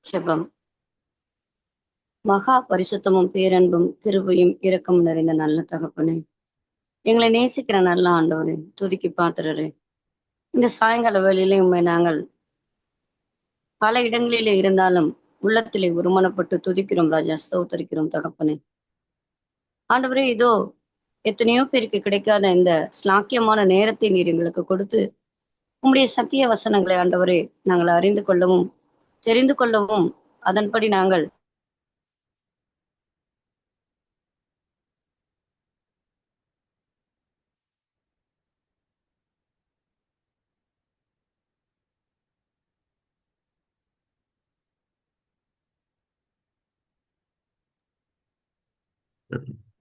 ஜெபம். மகா பரிசுத்தமும் பேரன்பும் கிருபையும் இரக்கம் நிறைந்த நல்ல தகப்பனே, எங்களை நேசிக்கிற நல்ல ஆண்டவரே, துதிக்கு பாத்திரரே, இந்த சாயங்கால வேளையிலே உண்மை நாங்கள் பல இடங்களிலே இருந்தாலும் உள்ளத்திலே ஒருமனப்பட்டு துதிக்கிறோம் ராஜா, ஸ்தோத்தரிக்கிறோம் தகப்பனே. ஆண்டவரே, இதோ எத்தனையோ பேருக்கு கிடைக்காத இந்த ஸ்லாக்கியமான நேரத்தை நீர் எங்களுக்கு கொடுத்து உம்முடைய சத்திய வசனங்களை ஆண்டவரே நாங்கள் அறிந்து கொள்ளவும் தெரிந்து கொள்ளவும் அதன்படி நாங்கள்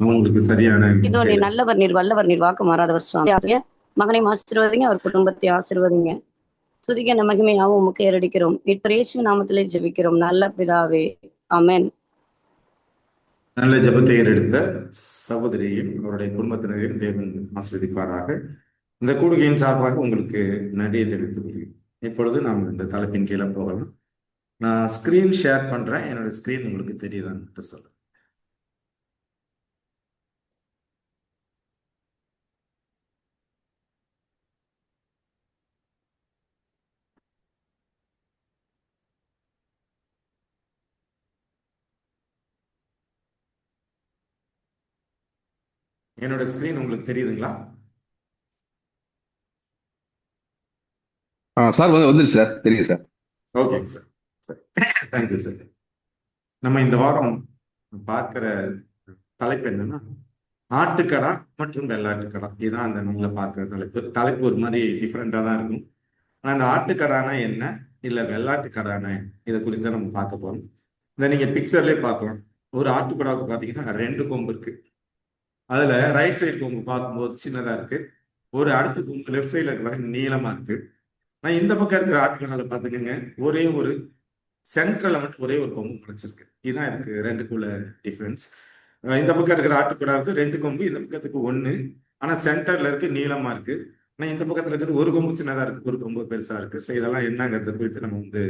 உங்களுக்கு சரியான இதோ நீ நல்லவர், நீர் வல்லவர், நீர் வாக்கு மாறாதவர் சுவாமி. மகனை ஆசீர்வதிங்க, அவர் குடும்பத்தை ஆசீர்வதிங்க. துதிக்க மகிமையாவும் உமக்கு ஏறடிக்கிறோம். இயேசு நாமத்திலே ஜெபிக்கிறோம் நல்ல பிதாவே, ஆமென். நல்ல ஜெபத்தை ஏறெடுத்த சகோதரியையும் அவருடைய குடும்பத்தினரையும் தேவன் ஆசீர்வதிப்பாராக. இந்த கூடுகையின் சார்பாக உங்களுக்கு நன்றியை தெரிவித்துக் கொள்கிறேன். இப்பொழுது நாம் இந்த தலைப்பின் கீழே போகலாம். நான் ஸ்கிரீன் ஷேர் பண்றேன். என்னோட ஸ்கிரீன் உங்களுக்கு தெரியுதான்னு சொல்லுங்க. என்னோட ஸ்கிரீன் உங்களுக்கு தெரியுதுங்களா? சார் வந்துருச்சு சார், தெரியுது சார். ஓகேங்க சார். சரி, தேங்க்யூ சார். நம்ம இந்த வாரம் பார்க்கிற தலைப்பு என்னன்னா, ஆட்டுக்கடா மற்றும் வெள்ளாட்டுக்கடா. இதுதான் அந்த நாளில் பார்க்கிற தலைப்பு ஒரு மாதிரி டிஃப்ரெண்டா தான் இருக்கும். ஆனா அந்த ஆட்டுக்கடானா என்ன, இல்ல வெள்ளாட்டுக்கடானா இதை குறித்து நம்ம பார்க்க போறோம். இந்த நீங்க பிக்சர்லயே பார்க்கலாம். ஒரு ஆட்டுக்கடாவுக்கு பாத்தீங்கன்னா 2 கொம்பு இருக்கு. அதுல ரைட் சைடு கொம்பு பார்க்கும்போது சின்னதா இருக்கு. ஒரு அடுத்த கொம்பு லெஃப்ட் சைட்ல இருக்கு நீளமா இருக்கு. ஆனா இந்த பக்கம் இருக்கிற ஆட்டுக்கடால பாத்துக்கோங்க, ஒரே ஒரு சென்ட்ரல்ல மட்டும் ஒரே ஒரு கொம்பு முளைச்சிருக்கு. இதுதான் இருக்கு ரெண்டுக்குள்ள டிஃபரன்ஸ். இந்த பக்கம் இருக்கிற ஆட்டுக்கடாவுக்கு 2 கொம்பு, இந்த பக்கத்துக்கு 1. ஆனா சென்டர்ல இருக்கு, நீளமா இருக்கு. ஆனா இந்த பக்கத்துல இருக்கிறது ஒரு கொம்பு சின்னதா இருக்கு, ஒரு கொம்பு பெருசா இருக்கு. ஸோ இதெல்லாம் என்னங்கிறத குறித்து நம்ம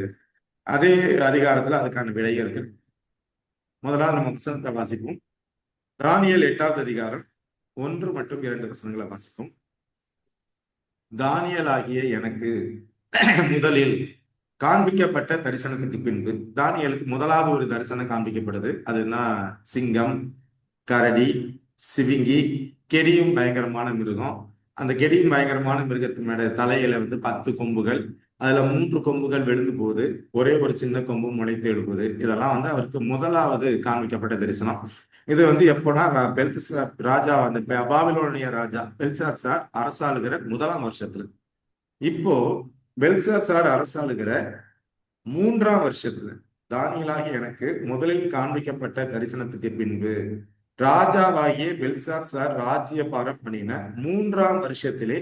அதே அதிகாரத்துல அதுக்கான விடை இருக்கு. முதலாவது நம்ம வசனத்தை வாசிப்போம். தானியேல் 8வது அதிகாரம் 1 மற்றும் 2 வசனங்களை வாசிப்போம். தானியேல் ஆகிய எனக்கு முதலில் காண்பிக்கப்பட்ட தரிசனத்துக்கு பின்பு, தானியேலுக்கு முதலாவது ஒரு தரிசனம் காண்பிக்கப்படுது. அதுனா சிங்கம், கரடி, சிவிங்கி, கெடியும் பயங்கரமான மிருகம். அந்த கெடியும் பயங்கரமான மிருகத்தினோட தலையில 10 கொம்புகள், அதுல 3 கொம்புகள் விழுந்து போகுது, ஒரே ஒரு சின்ன கொம்பு முளைத்து எழுப்புது. இதெல்லாம் அவருக்கு முதலாவது காண்பிக்கப்பட்ட தரிசனம். இது எப்போனா பெல்சார் ராஜா, அந்த பாபிலோனிய ராஜா பெல்சார் அரசாளுகிற முதலாம் வருஷத்துல. இப்போ பெல்சார் அரசாளுகிற 3ஆம் வருஷத்துல தானியேலாகிய எனக்கு முதலில் காண்பிக்கப்பட்ட தரிசனத்துக்கு பின்பு ராஜாவாகிய பெல்சார் ராஜ்யபாரம் பண்ணின 3ஆம் வருஷத்திலே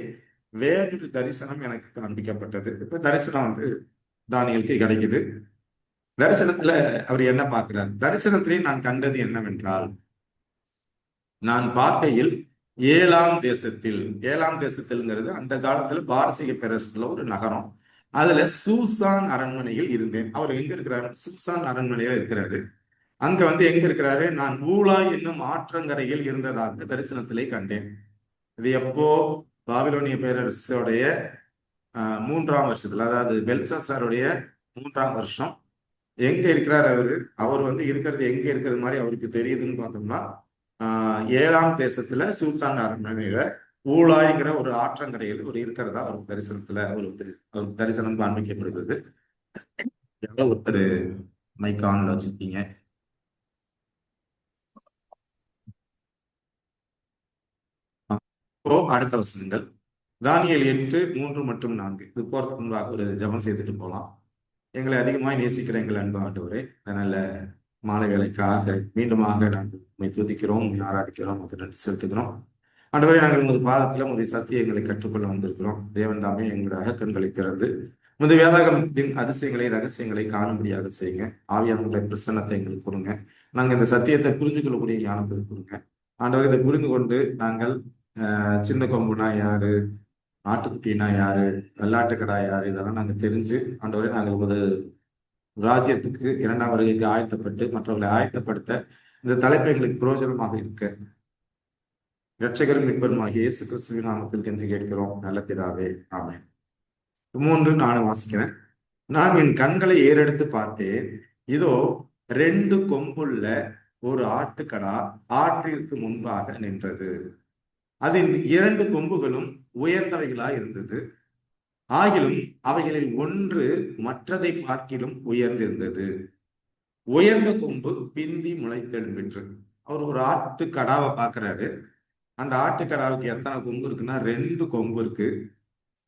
வேறொரு தரிசனம் எனக்கு காண்பிக்கப்பட்டது. இப்ப தரிசனம் தானியேலுக்கு கிடைக்குது. தரிசனத்துல அவர் என்ன பார்க்கிறார்? தரிசனத்திலே நான் கண்டது என்னவென்றால், நான் பார்க்கையில் ஏலாம் தேசத்தில்ங்கிறது அந்த காலத்துல பாரசீக பேரரசுல ஒரு நகரம். அதுல சூசான் அரண்மனையில் இருந்தேன். அவர் எங்க இருக்கிறாரு? சூசான் அரண்மனையில இருக்கிறாரு. அங்க எங்க இருக்கிறாரு? நான் ஊலா என்னும் ஆற்றங்கரையில் இருந்ததாக தரிசனத்திலே கண்டேன். இது எப்போ? பாபிலோனிய பேரரசுடைய 3ஆம் வருஷத்துல, அதாவது பெல்சாசாருடைய 3ஆம் வருஷம். எங்க இருக்கிறார் அவரு? அவர் இருக்கிறது எங்க இருக்கிறது மாதிரி அவருக்கு தெரியுதுன்னு பார்த்தோம்னா, ஏழாம் தேசத்துல சூசான் அரண்மனையில ஊலாய்ங்கிற ஒரு ஆற்றங்கரையில் ஒரு இருக்கிறதா அவருக்கு தரிசனத்துல அவருக்கு தரிசனம் காண்பிக்கப்படுகிறது. எவ்வளவு ஒருத்தர் மைக் ஆன்ல வச்சிருக்கீங்க? இப்போ அடுத்த வசனங்கள் தானியேல் 8:3 மற்றும் 4. இது போறதுக்கு முன்பாக ஒரு ஜெபம் செய்துட்டு போகலாம். எங்களை அதிகமாய் நேசிக்கிற எங்கள் அன்பு ஆண்டவரே, நல்ல மாலை வேலைக்காக மீண்டுமாக நாங்கள் உண்மை துதிக்கிறோம், உண்மை ஆராதிக்கிறோம், அது நன்றி செலுத்துகிறோம். ஆண்டவரே, நாங்கள் உமது பாதத்துல உமது சத்தியங்களை கற்றுக்கொள்ள வந்திருக்கிறோம். தேவன் தாமே எங்களுடைய அகக்கண்களை திறந்து உமது வேதாகமத்தின் அதிசயங்களை ரகசியங்களை காணும்படியாக செய்யுங்க. ஆவியானவர்களை பிரசன்னத்தை எங்களுக்கு கொடுங்க. நாங்கள் இந்த சத்தியத்தை புரிஞ்சு கொள்ளக்கூடிய ஞானத்தை கொடுங்க. ஆண்டவரை இதை புரிந்து கொண்டு நாங்கள் சின்ன கொம்புனா யாரு, ஆட்டுக்குட்டினா யாரு, வெள்ளாட்டுக்கடா யாரு, இதெல்லாம் நாங்கள் தெரிஞ்சு ஆண்டவரே நாங்கள் ராஜ்யத்துக்கு இரண்டாம் வருகைக்கு ஆயத்தப்பட்டு மற்றவர்களை ஆயத்தப்படுத்த இந்த தலைப்பு எங்களுக்கு பிரயோஜனமாக இருக்க இரட்சகரும் மீட்பருமாகிய இயேசு கிறிஸ்துவின் நாமத்தில் கெஞ்சி கேட்கிறோம் நல்ல பிதாவே, ஆமென். 3 நானும் வாசிக்கிறேன். நான் என் கண்களை ஏறெடுத்து பார்த்தேன், இதோ 2 கொம்புள்ள ஒரு ஆட்டுக்கடா ஆற்றிற்கு முன்பாக நின்றது. அதன் 2 கொம்புகளும் உயர்ந்தவைகளாய் இருந்தது. ஆகிலும் அவைகளில் ஒன்று மற்றதை பார்க்கிலும் உயர்ந்திருந்தது. உயர்ந்த கொம்பு பிந்தி முளைத்தெழும்பிற்று. அவர் ஒரு ஆட்டுக்கடாவை பார்க்கிறாரு. அந்த ஆட்டுக்கடாவுக்கு எத்தனை கொம்பு இருக்குன்னா 2 கொம்பு இருக்கு.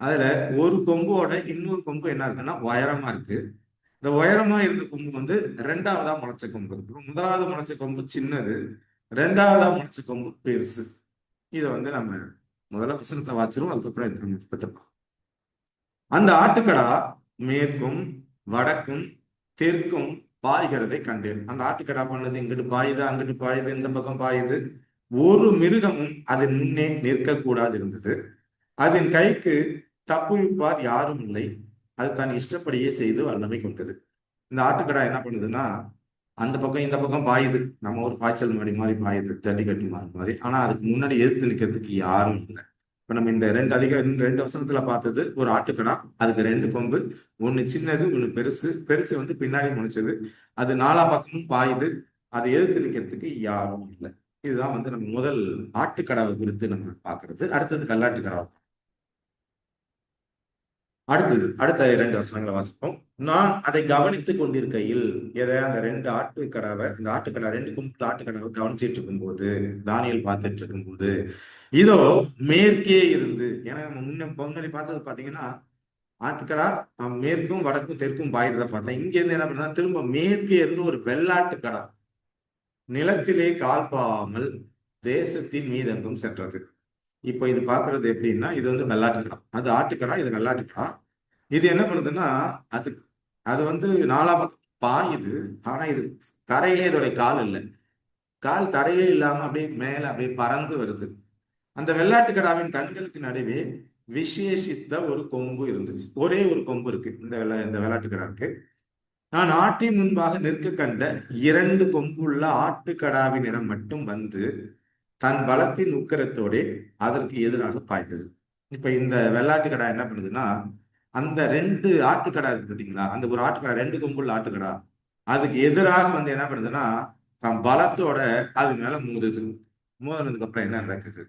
அதுல ஒரு கொம்போட இன்னொரு கொம்பு என்ன இருக்குன்னா உயரமா இருக்கு. இந்த உயரமா இருந்த கொம்பு வந்து 2ஆவதா முளைச்ச கொம்பு. முதலாவது முளைச்ச கொம்பு சின்னது, 2ஆவதா முளைச்ச கொம்பு பெருசு. இதை வந்து நம்ம முதல்ல வசனத்தை வாச்சிரும், அதுக்கப்புறம் எடுத்துப்போம். அந்த ஆட்டுக்கடா மேற்கும் வடக்கும் தெற்கும் பாய்கிறதை கண்டேன். அந்த ஆட்டுக்கடா பண்ணது இங்கிட்டு பாயுது, அங்கிட்டு பாயுது, இந்த பக்கம் பாயுது. ஒரு மிருகமும் அதன் முன்னே நிற்கக்கூடாது இருந்தது. அதன் கைக்கு தப்புவிப்பார் யாரும் இல்லை. அது தன் இஷ்டப்படியே செய்து வல்லமை கொண்டது. இந்த ஆட்டுக்கடா என்ன பண்ணுதுன்னா அந்த பக்கம் இந்த பக்கம் பாயுது. நம்ம ஒரு பாய்ச்சல் மாதிரி பாயுது, ஜல்லிக்கட்டு மாதிரி. ஆனா அதுக்கு முன்னாடி எதிர்த்து நிற்கிறதுக்கு யாரும் இல்லை. இப்ப நம்ம இந்த 2 வசனத்துல பார்த்தது ஒரு ஆட்டுக்கடா. அதுக்கு 2 கொம்பு, ஒண்ணு சின்னது ஒண்ணு பெருசு. பெருசு வந்து பின்னாடி முடிச்சது. அது 4 பக்கமும் பாயுது. அதை எதிர்த்து நிற்கிறதுக்கு யாரும் இல்லை. இதுதான் வந்து நம்ம முதல் ஆட்டுக்கடாவை குறித்து நம்ம பார்க்கறது. அடுத்தது கல்லாட்டுக்கடா. அடுத்த 2 வசனங்களை வாசிப்போம். நான் அதை கவனித்துக் கொண்டிருக்கையில், அந்த 2 ஆட்டுக்கடாவை, இந்த ஆட்டுக்கடா 2 கும்பல் ஆட்டுக்கடாவை கவனிச்சிட்டு இருக்கும்போது, தானியேல் பார்த்துட்டு இருக்கும்போது, இதோ மேற்கே இருந்து, ஏன்னா நம்ம முன்னாடி பார்த்தது பாத்தீங்கன்னா ஆட்டுக்கடா மேற்கும் வடக்கும் தெற்கும் பாயிறத பார்த்தேன். இங்க இருந்து என்ன பண்ணா திரும்ப மேற்கே இருந்து ஒரு வெள்ளாட்டுக்கடா நிலத்திலே கால் பாவாமல் தேசத்தின் மீதெங்கும் சென்றது. இப்போ இது பாக்குறது எப்படின்னா, இது வந்து வெள்ளாட்டுக்கடா, அது ஆட்டுக்கடா, இது வெள்ளாட்டுக்கடா. இது என்ன பண்ணுதுன்னா அது அது வந்து 4 பக்கம் பாயுது. ஆனா இது தரையிலே இதோடைய கால் இல்லை. கால் தரையே இல்லாம அப்படியே மேல அப்படியே பறந்து வருது. அந்த வெள்ளாட்டுக்கடாவின் கண்களுக்கு நடுவே விசேஷித்த ஒரு கொம்பு இருந்துச்சு. ஒரே ஒரு கொம்பு இருக்கு இந்த வெள்ளாட்டுக்கடாவுக்கு. நான் ஆட்டின் முன்பாக நிற்க கண்ட 2 கொம்புள்ள ஆட்டுக்கடாவினிடம் மட்டும் வந்து தன் பலத்தின் உக்கிரத்தோட அதற்கு எதிராக பாய்ந்தது. இப்ப இந்த வெள்ளாட்டுக்கடா என்ன பண்ணுதுன்னா, அந்த 2 ஆட்டுக்கடா இருக்கு பார்த்தீங்களா, அந்த ஒரு ஆட்டுக்கடா 2 கொம்புள்ள ஆட்டுக்கடா அதுக்கு எதிராக வந்து என்ன பண்ணுதுன்னா தன் பலத்தோட அது மேல மோதுது. மோதினதுக்கு அப்புறம் என்ன நடக்குது,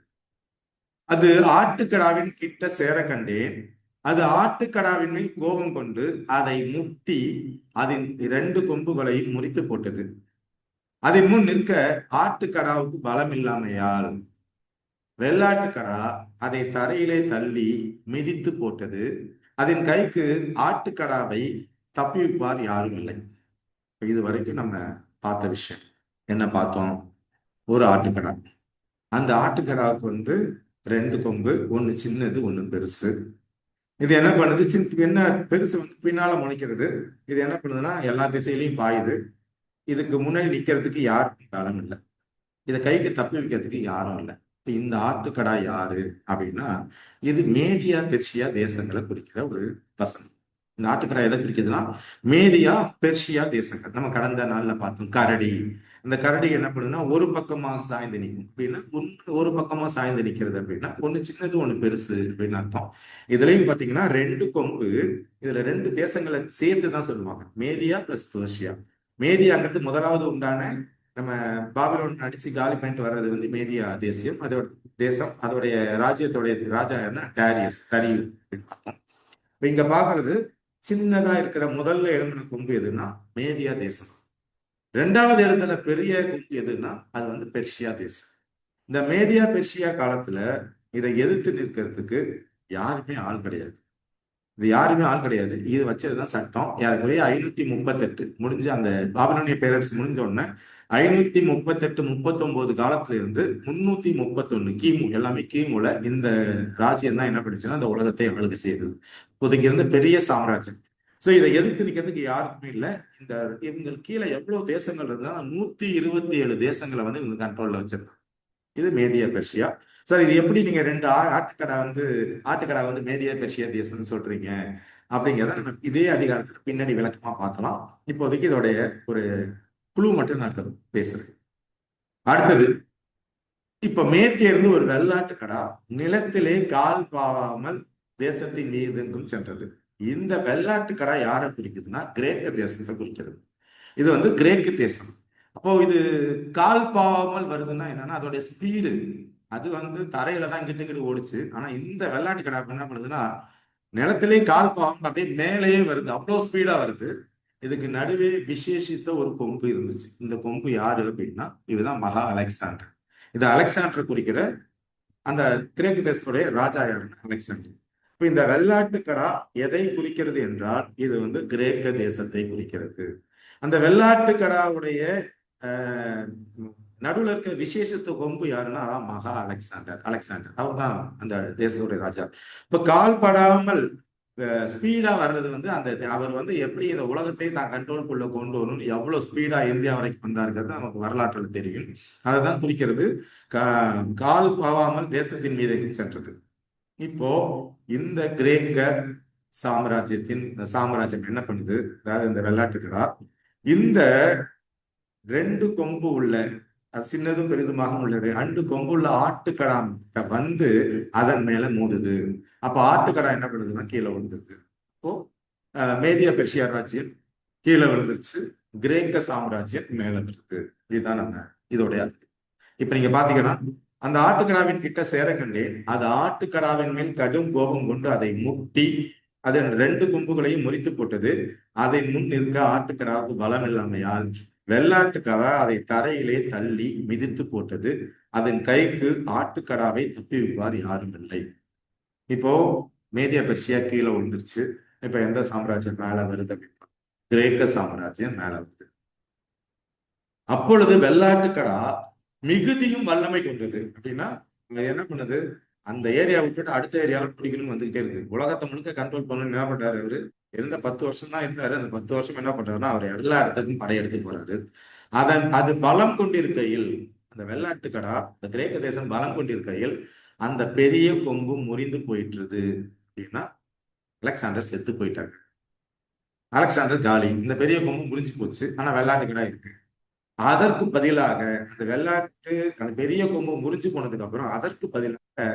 அது ஆட்டுக்கடாவின் கிட்ட சேர கண்டேன். அது ஆட்டுக்கடாவின் மேல் கோபம் கொண்டு அதை முட்டி அதன் 2 கொம்புகளையும் முறித்து போட்டது. அதன் முன் நிற்க ஆட்டுக்கடாவுக்கு பலம் இல்லாமையால் வெள்ளாட்டுக்கடா அதை தரையிலே தள்ளி மிதித்து போட்டது. அதன் கைக்கு ஆட்டுக்கடாவை தப்பிவிப்பார் யாரும் இல்லை. இது வரைக்கும் நம்ம பார்த்த விஷயம் என்ன பார்த்தோம்? ஒரு ஆட்டுக்கடா. அந்த ஆட்டுக்கடாவுக்கு வந்து 2 கொம்பு, ஒண்ணு சின்னது ஒண்ணு பெருசு. இது என்ன பண்ணுது, என்ன பெருசு வந்து பின்னால முளைக்கிறது. இது என்ன பண்ணுதுன்னா எல்லா திசையிலையும் பாயுது. இதுக்கு முன்னாடி நிக்கிறதுக்கு யாருக்கும் பலம் இல்லை. இதை கைக்கு தப்பி வைக்கிறதுக்கு யாரும் இல்லை. இந்த ஆட்டுக்கடா யாரு அப்படின்னா, இது மேதியா பெர்ஷியா தேசங்களை குறிக்கிற ஒரு வசனம். இந்த ஆட்டுக்கடா எதை குறிக்கிறதுனா மேதியா பெர்ஷியா தேசங்கள். நம்ம கடந்த நாள்ல பார்த்தோம் கரடி. அந்த கரடி என்ன பண்ணுதுன்னா ஒரு பக்கமாக சாய்ந்து நிற்கும் அப்படின்னா, ஒரு பக்கமா சாய்ந்து நிக்கிறது அப்படின்னா ஒண்ணு சின்னது ஒண்ணு பெருசு அப்படின்னு அர்த்தம். இதுலயும் பாத்தீங்கன்னா 2 கொம்பு. இதுல 2 தேசங்களை சேர்த்து தான் சொல்லுவாங்க, மேதியா பிளஸ் பெர்ஷியா. மேதியாங்கிறது முதலாவது உண்டான நம்ம பாபிலோன் அடிச்சு காலி பண்ணிட்டு வர்றது வந்து மேதியா தேசியம், அதோட தேசம். அதோடைய ராஜ்யத்தோடைய ராஜா என்ன, தரியு அப்படின்னு பார்த்தோம். இங்க பாக்குறது சின்னதா இருக்கிற முதல்ல எழும்பின கொம்பு எதுன்னா மேதியா தேசம். 2வது இடத்துல பெரிய கொம்பு எதுன்னா அது வந்து பெர்ஷியா தேசம். இந்த மேதியா பெர்ஷியா காலத்துல இதை எதிர்த்து நிற்கிறதுக்கு யாருமே ஆள் கிடையாது. இது வச்சதுதான் சட்டம். ஏறக்குறைய 538 முடிஞ்ச அந்த பாபிலோனிய பேரரசு முடிஞ்ச உடனே 538 39 காலத்துல இருந்து 331 கிமு, எல்லாமே கிமுல இந்த ராஜ்யம் தான் என்ன பண்ணுச்சுன்னா அந்த உலகத்தை ஆளுகை செய்தது. இப்போதைக்கு இருந்த பெரிய சாம்ராஜ்யம். சோ இதை எதிர்த்து நிக்கிறதுக்கு யாருக்குமே இல்லை. இவங்க கீழே எவ்வளவு தேசங்கள் இருந்தா 127 தேசங்களை வந்து இவங்க கண்ட்ரோல்ல வச்சிருக்காங்க. இது மேதியா பெர்ஷியா. சார் இது எப்படி நீங்க 2 ஆட்டுக்கடா வந்து மேதியா பெர்ஷியா தேசம்னு சொல்றீங்க அப்படிங்கிறத நம்ம இதே அதிகாரத்துல பின்னாடி விளக்கமா பார்க்கலாம். இப்போதைக்கு இதோடைய ஒரு குழு மட்டும் நான் பேசுறேன். அடுத்தது, இப்ப மேற்கே இருந்து ஒரு வெள்ளாட்டு கடா நிலத்திலே கால் பாவாமல் தேசத்தின் மீதெங்கும் சென்றது. இந்த வெள்ளாட்டு கடா யாரை குறிக்குதுன்னா கிரேக்க தேசத்தை குறிக்கிறது. இது கிரேக்கு தேசம். அப்போ இது கால் பாவாமல் வருதுன்னா என்னன்னா அதோடைய ஸ்பீடு அது தரையில தான் கிட்ட ஓடிச்சு. ஆனா இந்த வெள்ளாட்டு கடா என்ன பண்ணுதுன்னா நிலத்திலே கால் பாவாமல் அப்படியே மேலேயே வருது, அவ்வளோ ஸ்பீடா வருது. இதுக்கு நடுவே விசேஷித்த ஒரு கொம்பு இருந்துச்சு. இந்த கொம்பு யாரு அப்படின்னா இதுதான் மகா அலெக்சாண்டர். இது அலெக்சாண்டர் குறிக்கிற அந்த கிரேக்கு தேசத்துடைய ராஜா யாருன்னா அலெக்சாண்டர். இப்ப இந்த வெள்ளாட்டு கடா எதை குறிக்கிறது என்றால் இது கிரேக்க தேசத்தை குறிக்கிறது. அந்த வெள்ளாட்டு கடாவுடைய நடுவில் இருக்க விசேஷத்த கொம்பு யாருன்னா மகா அலெக்சாண்டர் அவர் தான் அந்த தேசத்துடைய ராஜா. இப்ப கால் படாமல் ஸ்பீடா வர்றது அந்த அவர் எப்படி இந்த உலகத்தை தான் கண்ட்ரோல்குள்ள கொண்டு வரணும், எவ்வளவு ஸ்பீடா இந்தியா வரைக்கும் வந்தாருங்கிறது நமக்கு வரலாற்றில் தெரியும். அதைதான் குறிக்கிறது கால் பாவாமல் தேசத்தின் மீது சென்றது. இப்போ இந்த கிரேக்க சாம்ராஜ்யம் என்ன பண்ணுது, அதாவது இந்த வெள்ளாட்டுக்கடா இந்த 2 கொம்பு உள்ள அது சின்னதும் பெரிதுமாக உள்ளது 2 கொம்பு உள்ள ஆட்டுக்கடா அதன் மேல மோதுது. அப்ப ஆட்டுக்கடா என்ன பண்ணுதுன்னா கீழே விழுந்துருது. இப்போ மேதிய பெர்ஷியா ராஜ்யம் கீழே விழுந்துருச்சு, கிரேக்க சாம்ராஜ்யம் மேல விழுது. இதுதான் நம்ம இதோடைய அர்த்தம். இப்ப நீங்க பாத்தீங்கன்னா அந்த ஆட்டுக்கடாவின் கிட்ட சேர கண்டேன், அது ஆட்டுக்கடாவின் மேல் கடும் கோபம் கொண்டு அதை முட்டி அதன் 2 கொம்புகளையும் முறித்து போட்டது. அதை முன் நிற்க ஆட்டுக்கடாவுக்கு பலம் இல்லாமையால் வெள்ளாட்டுக்கடா அதை தரையிலே தள்ளி மிதித்து போட்டது. அதன் கைக்கு ஆட்டுக்கடாவை தப்பி வைப்பார் யாரும் இல்லை. இப்போ மேதிய பெர்ஷியா கீழே விழுந்துருச்சு. இப்ப எந்த சாம்ராஜ்யம் மேல வருது அப்படின்னா கிரேக்க சாம்ராஜ்யம் மேல வருது. அப்பொழுது வெள்ளாட்டுக்கடா மிகுதியும் வல்லமை கொண்டது. அப்படின்னா என்ன பண்ணுது, அந்த ஏரியா விட்டுட்டு அடுத்த ஏரியாவில் பிடிக்கணும்னு வந்துகிட்டே இருக்கு. உலகத்தை முழுக்க கண்ட்ரோல் பண்ணணும்னு என்ன பண்றாரு அவரு, இருந்த 10 வருஷம் தான் இருந்தாரு. அந்த 10 வருஷம் என்ன பண்றாருன்னா அவர் எல்லா இடத்துக்கும் படையெடுத்து போறாரு. அது பலம் கொண்டிருக்கையில், அந்த வெள்ளாட்டுக்கடா இந்த கிரேக்க தேசம் பலம் கொண்டிருக்கையில் அந்த பெரிய கொம்பு முறிந்து போயிட்டுருது. அப்படின்னா அலெக்சாண்டர் செத்து போயிட்டாங்க. அலெக்சாண்டர் காலி, இந்த பெரிய கொம்பு முறிஞ்சு போச்சு. ஆனா வெள்ளாட்டுக்கடா இருக்கு. அதற்கு பதிலாக அந்த பெரிய கொம்பு முறிஞ்சு போனதுக்கு அப்புறம் அதற்கு பதிலாக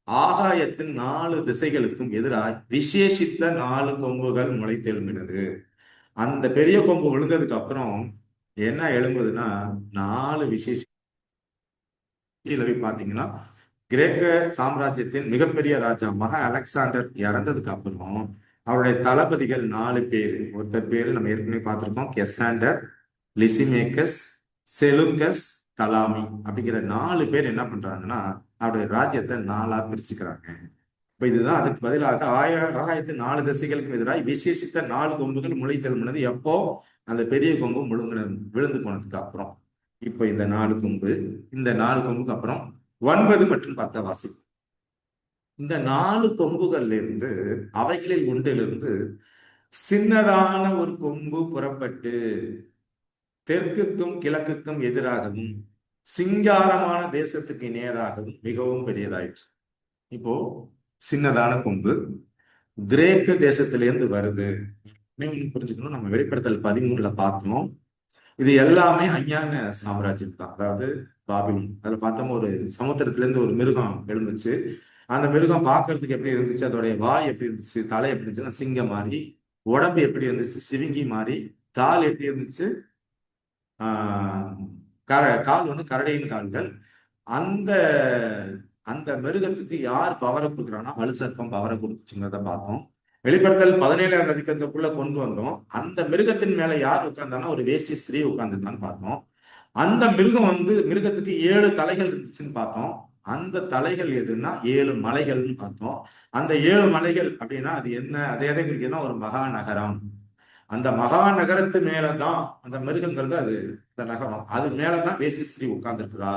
ஆகாயத்தின் 4 திசைகளுக்கும் எதிராக விசேஷித்த 4 கொம்புகள் முளைத்தெழும்பினது. அந்த பெரிய கொம்பு விழுந்ததுக்கு அப்புறம் என்ன எழும்புதுன்னா 4 விசேஷ பாத்தீங்கன்னா கிரேக்க சாம்ராஜ்யத்தின் மிகப்பெரிய ராஜா மகா அலெக்சாண்டர் இறந்ததுக்கு அப்புறம் அவருடைய தளபதிகள் 4 பேரு. ஒருத்தர் பேரு நம்ம ஏற்கனவே பார்த்திருக்கோம், கெசாண்டர், லிசிமேக்கஸ், செலுக்கஸ், தலாமி அப்படிங்கிற 4 பேர் என்ன பண்றாங்கன்னா அவருடைய ராஜ்யத்தை 4ஆ பிரிச்சுக்கிறாங்க. இப்ப இதுதான் அதுக்கு பதிலாக ஆகாயத்தின் 4 திசைகளுக்கு எதிராக விசேஷித்த 4 கொம்புகள் முளைத்தெழும்பினது. எப்போ அந்த பெரிய கொம்பு விழுந்து போனதுக்கு அப்புறம். இப்ப இந்த 4 கொம்புக்கு அப்புறம் 9 மற்றும் 10 வாசிப்பு. இந்த 4 கொம்புகள்ல இருந்து அவைகளில் ஒன்றிலிருந்து சின்னதான ஒரு கொம்பு புறப்பட்டு தெற்குக்கும் கிழக்குக்கும் எதிராகவும் சிங்காரமான தேசத்துக்கு நேராகவும் மிகவும் பெரியதாயிற்று. இப்போ சின்னதான கொம்பு கிரேக்க தேசத்திலிருந்து வருது. புரிஞ்சுக்கணும், நம்ம வெளிப்படுத்தல் 13ல பார்த்தோம். இது எல்லாமே அஞ்ஞான சாம்ராஜ்யம் தான், அதாவது பாபிலோன். அதுல பார்த்தோம் ஒரு சமுத்திரத்திலிருந்து ஒரு மிருகம் எழுந்துச்சு. அந்த மிருகம் பார்க்கறதுக்கு எப்படி இருந்துச்சு, அதோடைய வாய் எப்படி இருந்துச்சு, தலை எப்படி இருந்துச்சுன்னா சிங்கம் மாதிரி, உடம்பு எப்படி இருந்துச்சு சிவிங்கி மாதிரி, கால் எப்படி இருந்துச்சு கால் கரடியின் கால்கள். அந்த அந்த மிருகத்துக்கு யார் பவரை கொடுக்குறான்னா வலு சர்ப்பம் பவரை கொடுத்துச்சுங்கிறத பார்த்தோம். வெளிப்படுத்தல் 17ஆம் அதிகாரத்துக்குள்ள கொண்டு வந்தோம். அந்த மிருகத்தின் மேல யார் உட்கார்ந்தானா ஒரு வேசி ஸ்திரீ உட்கார்ந்துருந்தான்னு பார்த்தோம். அந்த மிருகம் மிருகத்துக்கு 7 தலைகள் இருந்துச்சுன்னு பார்த்தோம். அந்த தலைகள் எதுன்னா 7 மலைகள்னு பார்த்தோம். அந்த 7 மலைகள் அப்படின்னா அது என்ன, அது எதை குறிக்குதுன்னா ஒரு மகா நகரம். அந்த மகா நகரத்து மேலதான் அந்த மிருகங்கிறது அது அந்த நகரம், அது மேலதான் வேசி ஸ்திரீ உட்கார்ந்துருக்கிறா.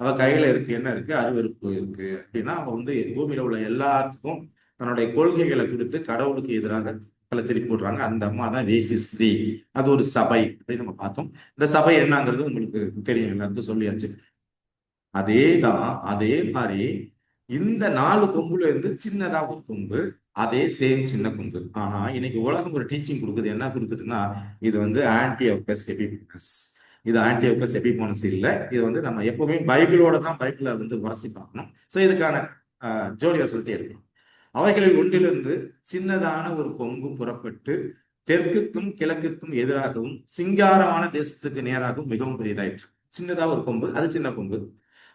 அவ கையில இருக்கு என்ன இருக்கு, அருவருப்பு இருக்கு. அப்படின்னா அவ பூமியில உள்ள எல்லாத்துக்கும் தன்னுடைய கொள்கைகளை கொடுத்து கடவுளுக்கு எதிராக பல திருப்பி விடுறாங்க. அந்த அம்மா தான் வேசி ஸ்திரீ. அது ஒரு சபை அப்படின்னு நம்ம பார்த்தோம். இந்த சபை என்னங்கிறது உங்களுக்கு தெரியும், எல்லாருக்கும் சொல்லியாச்சு. அதே மாதிரி இந்த 4 கொம்புல இருந்து சின்னதா ஒரு கொம்பு அதே சேம் சின்ன கொம்பு. ஆனா இன்னைக்கு உலகம் ஒரு டீச்சிங் கொடுக்குது. என்ன கொடுக்குதுன்னா, இது வந்து ஆன்டியோகஸ் எபிபோனஸ். இது ஆன்டியோகஸ் எபிபோனஸ் இல்ல. இது வந்து நம்ம எப்பவுமே பைபிளோட தான் பைபிளை வந்து உரசி பார்க்கணும். ஸோ இதுக்கான ஜோடி வசனத்தை எடுக்கணும். அவைகளில் ஒன்றிலிருந்து சின்னதான ஒரு கொம்பு புறப்பட்டு தெற்குக்கும் கிழக்குக்கும் எதிராகவும் சிங்காரமான தேசத்துக்கு நேராகவும் மிகவும் பெரியதாயிற்று. சின்னதா ஒரு கொம்பு, அது சின்ன கொம்பு.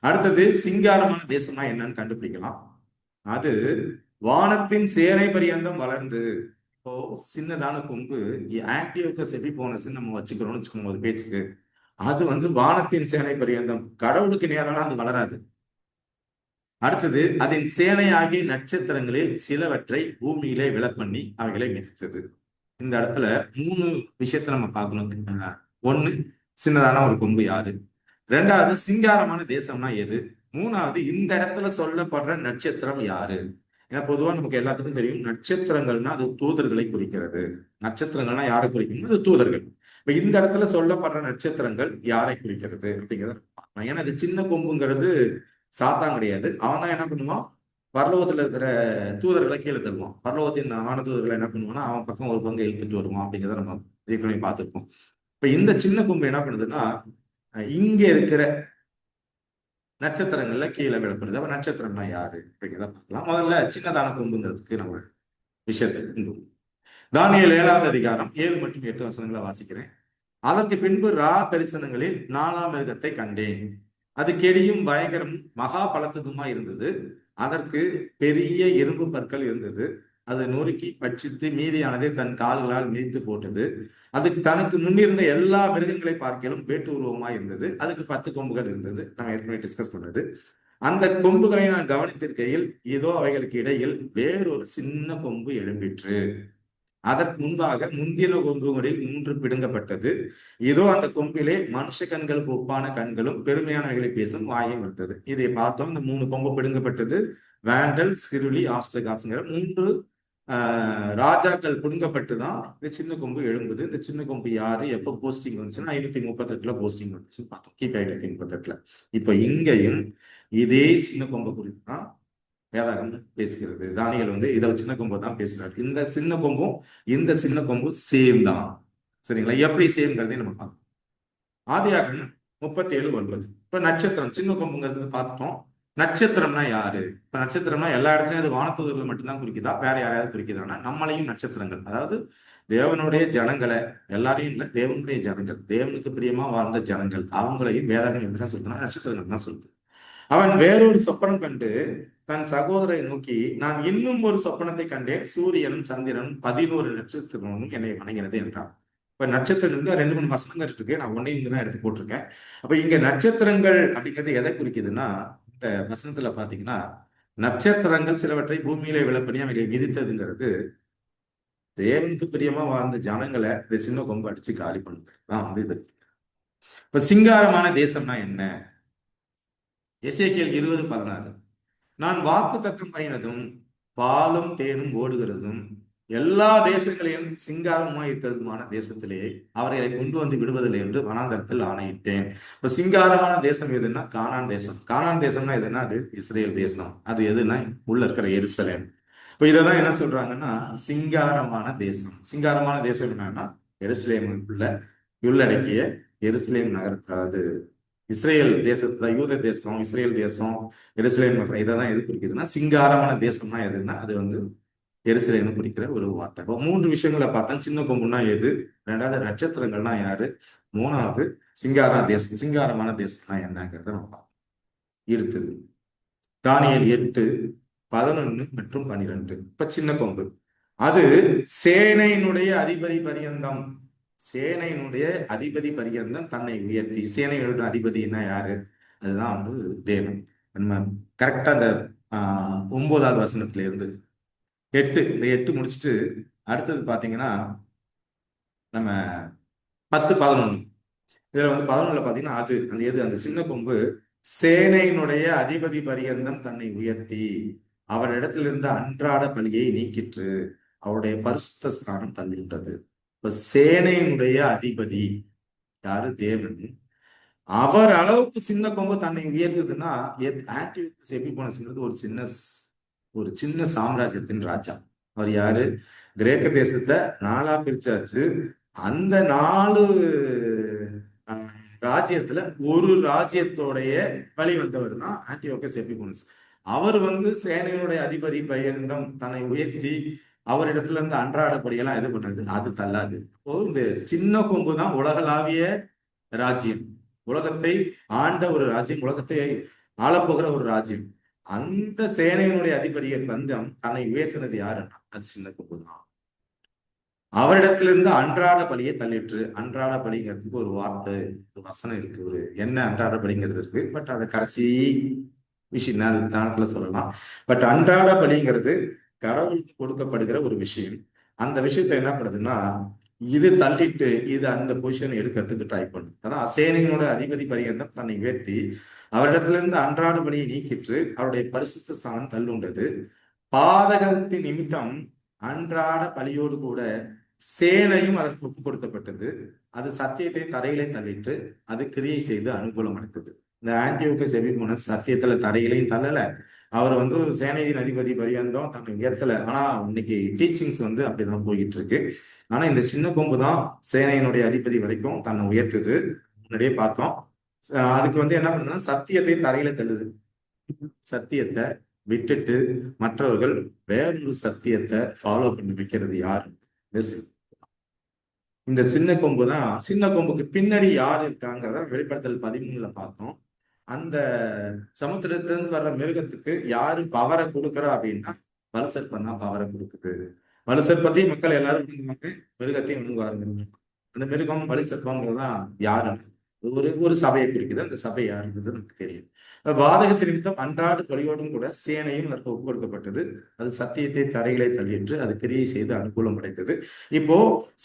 அடுத்தது சிங்காரமான தேசம்னா என்னன்னு கண்டுபிடிக்கலாம். அது வானத்தின் சேனை பரியந்தம் வளர்ந்து, இப்போ சின்னதான கொம்பு ஆன்டியோகஸ் எபிபோனஸ் நம்ம வச்சுக்கிறோம்னு வச்சுக்கோங்க ஒரு பேச்சுக்கு. அது வந்து வானத்தின் சேனை பரியந்தம், கடவுளுக்கு நேரெல்லாம் அது வளராது. அடுத்தது அதன் சேனையாகிய நட்சத்திரங்களில் சிலவற்றை பூமியிலே விழப்பண்ணி அவைகளை மிதித்தது. இந்த இடத்துல 3 விஷயத்த நம்ம பார்க்கணும். ஒண்ணு, சின்னதான ஒரு கொம்பு யாரு? 2வது, சிங்காரமான தேசம்னா எது? 3வது, இந்த இடத்துல சொல்லப்படுற நட்சத்திரம் யாரு? ஏன்னா பொதுவா நமக்கு எல்லாத்துக்கும் தெரியும், நட்சத்திரங்கள்னா அது தூதர்களை குறிக்கிறது. நட்சத்திரங்கள்னா யாரை குறிக்கும்? அது தூதர்கள். இப்ப இந்த இடத்துல சொல்லப்படுற நட்சத்திரங்கள் யாரை குறிக்கிறது அப்படிங்கிறத பார்க்கலாம். ஏன்னா அது சின்ன கொம்புங்கிறது சாத்தான் கிடையாது. அவன் தான் என்ன பண்ணுவான், பரலோகத்துல இருக்கிற தூதர்களை கீழே தருவான். பரலோகத்தின் ஆன தூதர்களை என்ன பண்ணுவான்னா, அவன் பக்கம் ஒரு பங்கு இழுத்துட்டு வருவான் அப்படிங்கிறத நம்ம ஏற்கனவே பார்த்துருக்கோம். இப்ப இந்த சின்ன கொம்பு என்ன பண்ணுதுன்னா, இங்க இருக்கிற நட்சத்திரங்கள்ல கீழே விடப்படுது. அப்ப நட்சத்திரம்னா யாரு அப்படிங்கிறத பார்க்கலாம். முதல்ல சின்னதான கொம்புங்கிறதுக்கு நம்ம விஷயத்துக்கு தானியேல் 7வது அதிகாரம் 7 மற்றும் 8 வசனங்களை வாசிக்கிறேன். அதற்கு பின்பு தரிசனங்களில் 4ஆம் மிருகத்தை கண்டேன். அது கெடியும் பயங்கரம் மகா பலத்ததுமா இருந்தது. அதற்கு பெரிய இரும்பு பற்கள் இருந்தது. அது நொறுக்கி பட்சித்து மீதியானதை தன் கால்களால் மிதித்து போட்டது. அதுக்கு தனக்கு முன்னிருந்த எல்லா மிருகங்களை பார்க்கலும் வேட்டு உருவமா இருந்தது. அதுக்கு 10 கொம்புகள் இருந்தது. நம்ம ஏற்கனவே டிஸ்கஸ் பண்ணது. அந்த கொம்புகளை நான் கவனித்திருக்கையில் இதோ அவைகளுக்கு இடையில் வேறொரு சின்ன கொம்பு எழும்பிற்று. அதற்கு முன்பாக முந்தின கொம்புகளில் 3 பிடுங்கப்பட்டது. இதோ அந்த கொம்பிலே மனுஷ கண்களுக்கு ஒப்பான கண்களும் பெருமையானவைகளை பேசும் வாயும் இருந்தது. இதை பார்த்தோம். இந்த 3 கொம்பு பிடுங்கப்பட்டது. வேண்டல், சிறுலி, ஆஸ்ட்ரகாஸ்ங்கிற 3 ராஜாக்கள் பிடுங்கப்பட்டு தான் இந்த சின்ன கொம்பு எழும்புது. இந்த சின்ன கொம்பு யாரு, எப்போ போஸ்டிங் வந்துச்சுன்னா 538 போஸ்டிங் வந்துச்சுன்னு பார்த்தோம். கிபி 538. இப்ப இங்கேயும் இதே சின்ன கொம்பை குறித்து தான் வேதாகம் பேசுகிறது. தானியேல் வந்து இதை சின்ன கொம்பு தான் பேசுறாரு. இந்த சின்ன கொம்பும் இந்த சின்ன கொம்பும் சேம் தான். சரிங்களா? எப்படி சேம்ங்கிறதே நம்ம பார்க்கணும். ஆதியாகமம் 37:9. இப்ப நட்சத்திரம் சின்ன கொம்புங்கிறது பார்த்துட்டோம். நட்சத்திரம்னா யாரு? இப்ப நட்சத்திரம்னா எல்லா இடத்துலயும் அது வானத்தூதர்களை மட்டும்தான் குறிக்குதா, வேற யாரையாவது குறிக்குதானா? நம்மளையும் நட்சத்திரங்கள், அதாவது தேவனுடைய ஜனங்களை, எல்லாரையும் இல்லை, தேவனுடைய ஜனங்கள், தேவனுக்கு பிரியமா வாழ்ந்த ஜனங்கள், அவங்களையும் வேதாகம் எப்படிதான் சொல்றதுன்னா நட்சத்திரங்கள் தான் சொல்லுது. அவன் வேறொரு சொப்பனம் கண்டு தன் சகோதரை நோக்கி, நான் இன்னும் ஒரு சொப்பனத்தை கண்டேன். சூரியனும் சந்திரனும் 11 நட்சத்திரமும் என்னை வணங்கினது என்றான். இப்ப நட்சத்திரங்கள் 2-3 வசனங்கள் இருக்கு. நான் ஒன்னையும் தான் எடுத்து போட்டிருக்கேன். அப்ப இங்க நட்சத்திரங்கள் அப்படிங்கிறது எதை குறிக்குதுன்னா, இந்த வசனத்துல பாத்தீங்கன்னா, நட்சத்திரங்கள் சிலவற்றை பூமியிலே விழப்பண்ணி அவைகளை விதித்ததுங்கிறது தேவனுக்கு பிரியமா வாழ்ந்த ஜனங்களை இந்த சின்ன கொம்பு அடிச்சு காலி பண்ணுது தான் வந்து இது. இப்ப சிங்காரமான தேசம்னா என்ன? எசேக்கியேல் 20:16. நான் வாக்கு தத்தம் பண்ணினதும் பாலும் தேனும் ஓடுகிறதும் எல்லா தேசங்களையும் சிங்காரமாய் இருக்கிறதுமான தேசத்திலே அவர்களை கொண்டு வந்து விடுவதில்லை என்று வனாந்தரத்தில் ஆணையிட்டேன். இப்ப சிங்காரமான தேசம் எதுன்னா கானான் தேசம். கானான் தேசம்னா எதுன்னா அது இஸ்ரேல் தேசம். அது எதுன்னா உள்ள இருக்கிற எருசலேம். இப்ப இதான் என்ன சொல்றாங்கன்னா சிங்காரமான தேசம். சிங்காரமான தேசம் என்னன்னா எருசலேமுக்குள்ள உள்ளடக்கிய எருசலேம் நகரத்தை, அதாவது இஸ்ரேல் தேசத்துல யூத தேசம், இஸ்ரேல் தேசம், எருசலேம் இதான் எது குறிக்குதுன்னா சிங்காரமான தேசம்னா எதுன்னா அது வந்து எருசலேம்னு குறிக்கிற ஒரு வார்த்தை. இப்போ 3 விஷயங்களை பார்த்தா, சின்ன கொம்புனா எது, 2வது நட்சத்திரங்கள்னா யாரு, 3வது சிங்காரமான தேசம்னா என்னங்கிறத நம்ம பார்ப்போம். அடுத்தது தானியேல் 8:11 மற்றும் 12. இப்ப சின்ன கொம்பு அது சேனையினுடைய அதிபதி பரியந்தம், சேனையினுடைய அதிபதி பரியந்தம் தன்னை உயர்த்தி, சேனைகளுடைய அதிபதி என்ன யாரு, அதுதான் வந்து தேவன். நம்ம கரெக்டா அந்த 9வது வசனத்துல இருந்து 8 முடிச்சுட்டு அடுத்தது பாத்தீங்கன்னா நம்ம 10-11. இதுல வந்து 11ல பாத்தீங்கன்னா அது அந்த எது, அந்த சின்ன கொம்பு சேனையினுடைய அதிபதி பரியந்தம் தன்னை உயர்த்தி அவரிடத்தில் இருந்த அன்றாட பலியை நீக்கிற்று, அவருடைய பரிசுத்த ஸ்தானம் தள்ளிவிட்டது. இப்ப சேனையினுடைய அதிபதி யாரு, தேவன். அவர் அளவுக்கு சின்ன கொம்பு தன்னை உயர்த்துதுன்னா, ஆன்டியோகஸ் எபிபோனஸ்ங்கிறது ஒரு சின்ன சாம்ராஜ்யத்தின் ராஜா. அவர் யாரு? கிரேக்க தேசத்தை 4ஆ பிரிச்சாச்சு. அந்த 4 ராஜ்யத்துல ஒரு ராஜ்யத்தோடைய வழி வந்தவர் தான் ஆன்டியோகஸ் எபிபோனஸ். அவர் சேனையினுடைய அதிபதி பரியந்தம் தன்னை உயர்த்தி அவரிடத்துல இருந்து அன்றாடப்படியெல்லாம் இது பண்ணது, அது தள்ளாது. இப்போ இந்த சின்ன கொம்பு தான் உலகளாவிய ராஜ்யம், உலகத்தை ஆண்ட ஒரு ராஜ்யம், உலகத்தை ஆளப்போகிற ஒரு ராஜ்யம். அந்த சேனையினுடைய அதிபதியை பந்தம் தன்னை உயர்த்தினது யாருன்னா அது சின்ன கொம்பு தான். அவரிடத்திலிருந்து அன்றாட பலியை தள்ளிற்று. அன்றாட பலிங்கிறதுக்கு ஒரு வார்த்தை, ஒரு வசனம் இருக்கு, ஒரு என்ன அன்றாட பலிங்கிறது இருக்கு. பட் அதை கடைசி விஷயம் நாட்களை சொல்லலாம். பட் அன்றாட பலிங்கிறது கடவுளுக்கு கொடுக்கப்படுகிற ஒரு விஷயம். அந்த விஷயத்த என்ன பண்ணுதுன்னா, இது தள்ளிட்டு இது அந்த பொசிஷனை எடுக்கிறதுக்கு ட்ரை பண்ணுது. அதான் சேனையினோட அதிபதி பரியந்தம் தன்னை உயர்த்தி அவரிடத்திலிருந்து அன்றாட பலியை நீக்கிற்று. அவருடைய பரிசுத்த ஸ்தானம் தள்ளுண்டது. பாதகத்தின் நிமித்தம் அன்றாட பலியோடு கூட சேனையும் அதற்கு ஒப்பு கொடுக்கப்பட்டது. அது சத்தியத்தை தரையிலே தள்ளிட்டு அது கிரியை செய்து அனுகூலம் அளித்தது. இந்த ஆன்டியோகஸ் எபிபோனஸ் சத்தியத்துல தரையிலையும் தள்ளல, அவர் ஒரு சேனையின் அதிபதி பரியந்தம் தன்னை உயர்த்தல. ஆனா இன்னைக்கு டீச்சிங்ஸ் அப்படிதான் போயிட்டு இருக்கு. ஆனா இந்த சின்ன கொம்பு தான் சேனையினுடைய அதிபதி வரைக்கும் தன்னை உயர்த்துது. முன்னாடியே பார்த்தோம். அதுக்கு என்ன பண்ணுதுன்னா சத்தியத்தை தரையில தள்ளுது. சத்தியத்தை விட்டுட்டு மற்றவர்கள் வேறொரு சத்தியத்தை ஃபாலோ பண்ணி வைக்கிறது யாரு? இந்த சின்ன கொம்பு தான். சின்ன கொம்புக்கு பின்னாடி யார் இருக்காங்கிறத வெளிப்படுத்தல் 13ல பார்த்தோம். அந்த சமுத்திரத்திலிருந்து வர்ற மிருகத்துக்கு யாரு பவரை கொடுக்குறா அப்படின்னா வலுசற்பம் தான் பவரை கொடுக்குது. வலுசற்பத்தையும் மக்கள் எல்லாரும் விழுங்குவாங்க, மிருகத்தையும் விழுங்குவாருங்க. அந்த மிருகம் வலுசற்பம்ங்கிறதுதான் யாருன்னு ஒரு சபையை குறிக்குது. அந்த சபை யாருன்றது நமக்கு தெரியும். பாதகத்தின் நிமித்தம் அன்றாட பலியோடும் கூட சேனையும் அதற்கு ஒப்பு கொடுக்கப்பட்டது. அது சத்தியத்தை தரையிலே தள்ளிற்று அது கிரியை செய்து அனுகூலம் அடைத்தது. இப்போ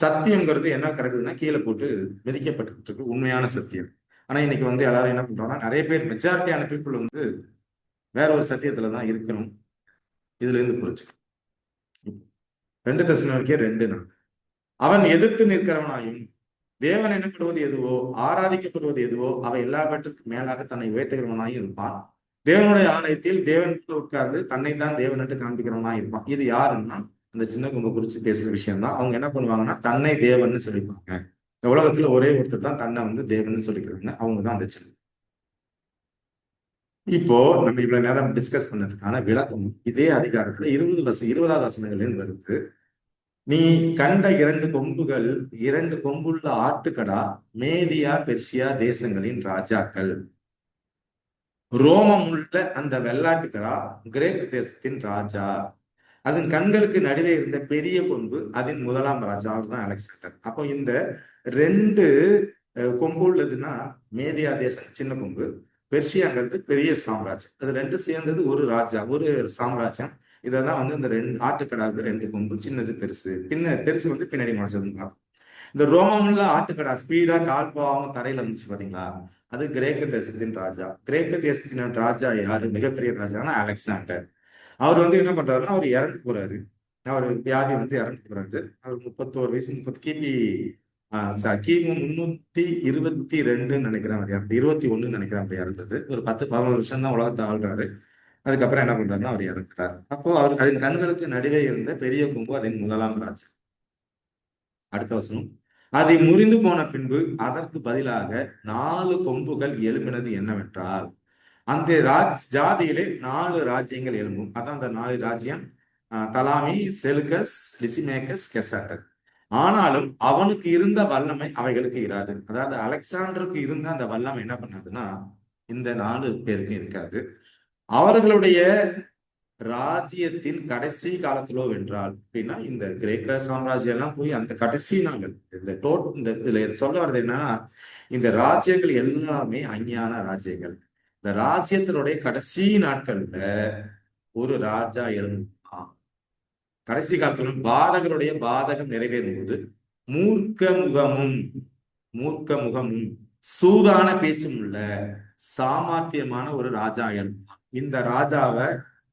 சத்தியம்ங்கிறது என்ன கிடக்குதுன்னா கீழே போட்டு மிதிக்கப்பட்டு இருக்கு, உண்மையான சத்தியம். ஆனா இன்னைக்கு எல்லாரும் என்ன பண்றாங்கன்னா, நிறைய பேர் மெஜாரிட்டியான பீப்புள் வேற ஒரு சத்தியத்துலதான் இருக்கணும். இதுல இருந்து புரிச்சுக்கணும். 2 தெசலோனிக்கேயர் 2:4 அவன் எதிர்த்து நிற்கிறவனாயும் தேவன் எனப்படுவது எதுவோ ஆராதிக்கப்படுவது எதுவோ அவை எல்லாவற்றுக்கும் மேலாக தன்னை உயர்த்துகிறவனாயும் இருப்பான். தேவனுடைய ஆலயத்தில் தேவன் உட்கார்ந்து தன்னைத்தான் தேவன் என்று காண்பிக்கிறவனாய் இருப்பான். இது யாருன்னா அந்த சின்ன கொம்பை குறிச்சு பேசுற விஷயம் தான். அவங்க என்ன பண்ணுவாங்கன்னா தன்னை தேவன்னு சொல்லிப்பாங்க. இந்த உலகத்துல ஒரே ஒருத்தர் தான் தன்னை தேவன்னு சொல்லிக்கிறாங்க, அவங்கதான் அந்த சின்ன. இப்போ நம்ம இவ்வளவு நேரம் டிஸ்கஸ் பண்ணதுக்கான விளக்கம் இதே அதிகாரத்துல 20வது வசனங்கள்ல இருந்து வருது. நீ கண்ட 2 கொம்புகள் 2 கொம்புள்ள ஆட்டுக்கடா மேதியா பெர்சியா தேசங்களின் ராஜாக்கள். ரோமம் உள்ள அந்த வெள்ளாட்டுக்கடா கிரேக் தேசத்தின் ராஜா. அதன் கண்களுக்கு நடுவே இருந்த பெரிய கொம்பு அதன் முதலாம் ராஜா, அவர் தான் அலெக்சாண்டர். அப்போ இந்த 2 கொம்பு உள்ளதுன்னா மேதியா தேசம் சின்ன கொம்பு, பெர்சியாங்கிறது பெரிய சாம்ராஜ்யம். அது 2 சேர்ந்தது ஒரு ராஜா, ஒரு சாம்ராஜ்யம். இதெல்லாம் இந்த 2 ஆட்டுக்கடாவுக்கு 2 கொம்பு, சின்னது பெருசு. பெருசு பின்னாடி முளைச்சதுன்னு பார்க்கும். இந்த ரோமம்ல ஆட்டுக்கடா ஸ்பீடா கால் போகாம தரையில இருந்துச்சு பாத்தீங்களா, அது கிரேக்க தேசத்தின் ராஜா. கிரேக்க தேசத்தின் ராஜா யாரு? மிகப்பெரிய ராஜானா அலெக்சாண்டர். அவர் என்ன பண்றாருன்னா அவர் இறந்து போறாரு. அவர் வியாதி இறந்து போறாரு. அவர் 31 வயசு 30 கிமு 322 நினைக்கிறேன் அவர் இறந்து, 21 நினைக்கிறேன் அவர் இறந்தது. ஒரு 10-11 வருஷம் தான் உலகத்தை ஆள்றாரு. அதுக்கப்புறம் என்ன பண்றாருன்னா அவர் இறந்துறாரு. அப்போ அவர் அதன் கண்களுக்கு நடுவே இருந்த பெரிய கொம்பு அதன் முதலாம் ராஜா. அடுத்த வசனம், அதை முறிந்து போன பின்பு அதற்கு பதிலாக 4 கொம்புகள் எழுப்பினது என்னவென்றால் அந்த ஜாதியிலே 4 ராஜ்யங்கள் எழும்பும். அதான் அந்த 4 ராஜ்யம் தலாமி, செலுகஸ், லிசிமேக்கஸ், கெசாட்டர். ஆனாலும் அவனுக்கு இருந்த வல்லமை அவைகளுக்கு இராது. அதாவது அலெக்சாண்டருக்கு இருந்த அந்த வல்லமை என்ன பண்ணாதுன்னா இந்த 4 பேருக்கு இருக்காது. அவர்களுடைய ராஜ்யத்தின் கடைசி காலத்திலோ வென்றால் அப்படின்னா இந்த கிரேக்க சாம்ராஜ்யம் எல்லாம் போய் அந்த கடைசி நாங்கள் இந்த இதுல சொல்ல வர்றது என்னன்னா, இந்த ராஜ்யங்கள் எல்லாமே அஞ்ஞான ராஜ்யங்கள். இந்த ராஜ்யத்தினுடைய கடைசி நாட்கள்ல ஒரு ராஜா எழுந்தான். கடைசி காலத்துல பாதகருடைய பாதகம் நிறைவேறும் போது மூர்க்க முகமும் சூதான பேச்சும் உள்ள சாமர்த்தியமான ஒரு ராஜா எழுந்தான். இந்த ராஜாவை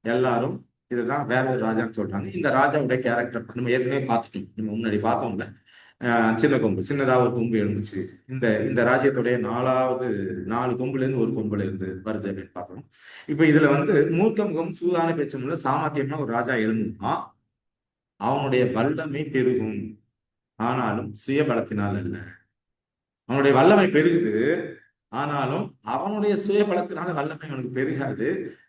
எல்லாரும் இதுதான் வேற ஒரு ராஜான்னு சொல்றாங்க. இந்த ராஜாவுடைய கேரக்டர் நம்ம ஏற்கனவே பார்த்துட்டோம், நம்ம முன்னாடி பார்த்தோம்ல. சின்ன கொம்பு, சின்னதா ஒரு கொம்பு எழுந்துச்சு. இந்த ராஜ்யத்துடைய 4 கொம்புல இருந்து ஒரு கொம்புல இருந்து வருது அப்படின்னு பார்க்கணும். இப்ப இதுல மூர்க்க முகம் சூதான பேச்சமுள்ள சாமர்த்தியமா ஒரு ராஜா எழுந்துமா. அவனுடைய வல்லமை பெருகும், ஆனாலும் சுயபலத்தினால் அல்ல. அவனுடைய வல்லமை பெருகுது, ஆனாலும் அவனுடைய சுயபலத்தினால வல்லமை அவனுக்கு பெருகாது.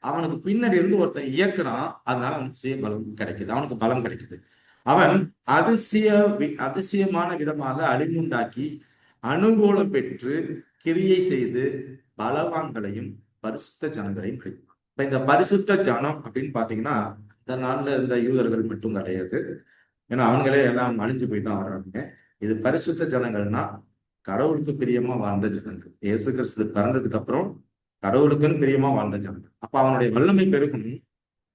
அவனுக்கு பின்னாடி இருந்து ஒருத்தன் இயக்குறான், அதனால அவனுக்கு சுயபலம் கிடைக்குது, அவனுக்கு பலம் கிடைக்குது. அவன் அதிசயமான விதமாக அழிவுண்டாக்கி அனுகூலம் பெற்று கிரியை செய்து பலவான்களையும் பரிசுத்த ஜனங்களையும் அழிப்பான். இப்ப இந்த பரிசுத்த ஜனம் அப்படின்னு பாத்தீங்கன்னா இந்த நாள்ல இருந்த யூதர்கள் மட்டும் கிடையாது. ஏன்னா அவங்களே எல்லாம் அழிஞ்சு போயிட்டு தான் வர்றாங்க. இது பரிசுத்த ஜனங்கள்னா கடவுளுக்கு பிரியமா வாழ்ந்த ஜனங்கள். இயேசு கிறிஸ்து பிறந்ததுக்கு அப்புறம் கடவுளுக்குன்னு பிரியமா வாழ்ந்த ஜனங்கள். அப்ப அவனுடைய வல்லமை பெருகணும்.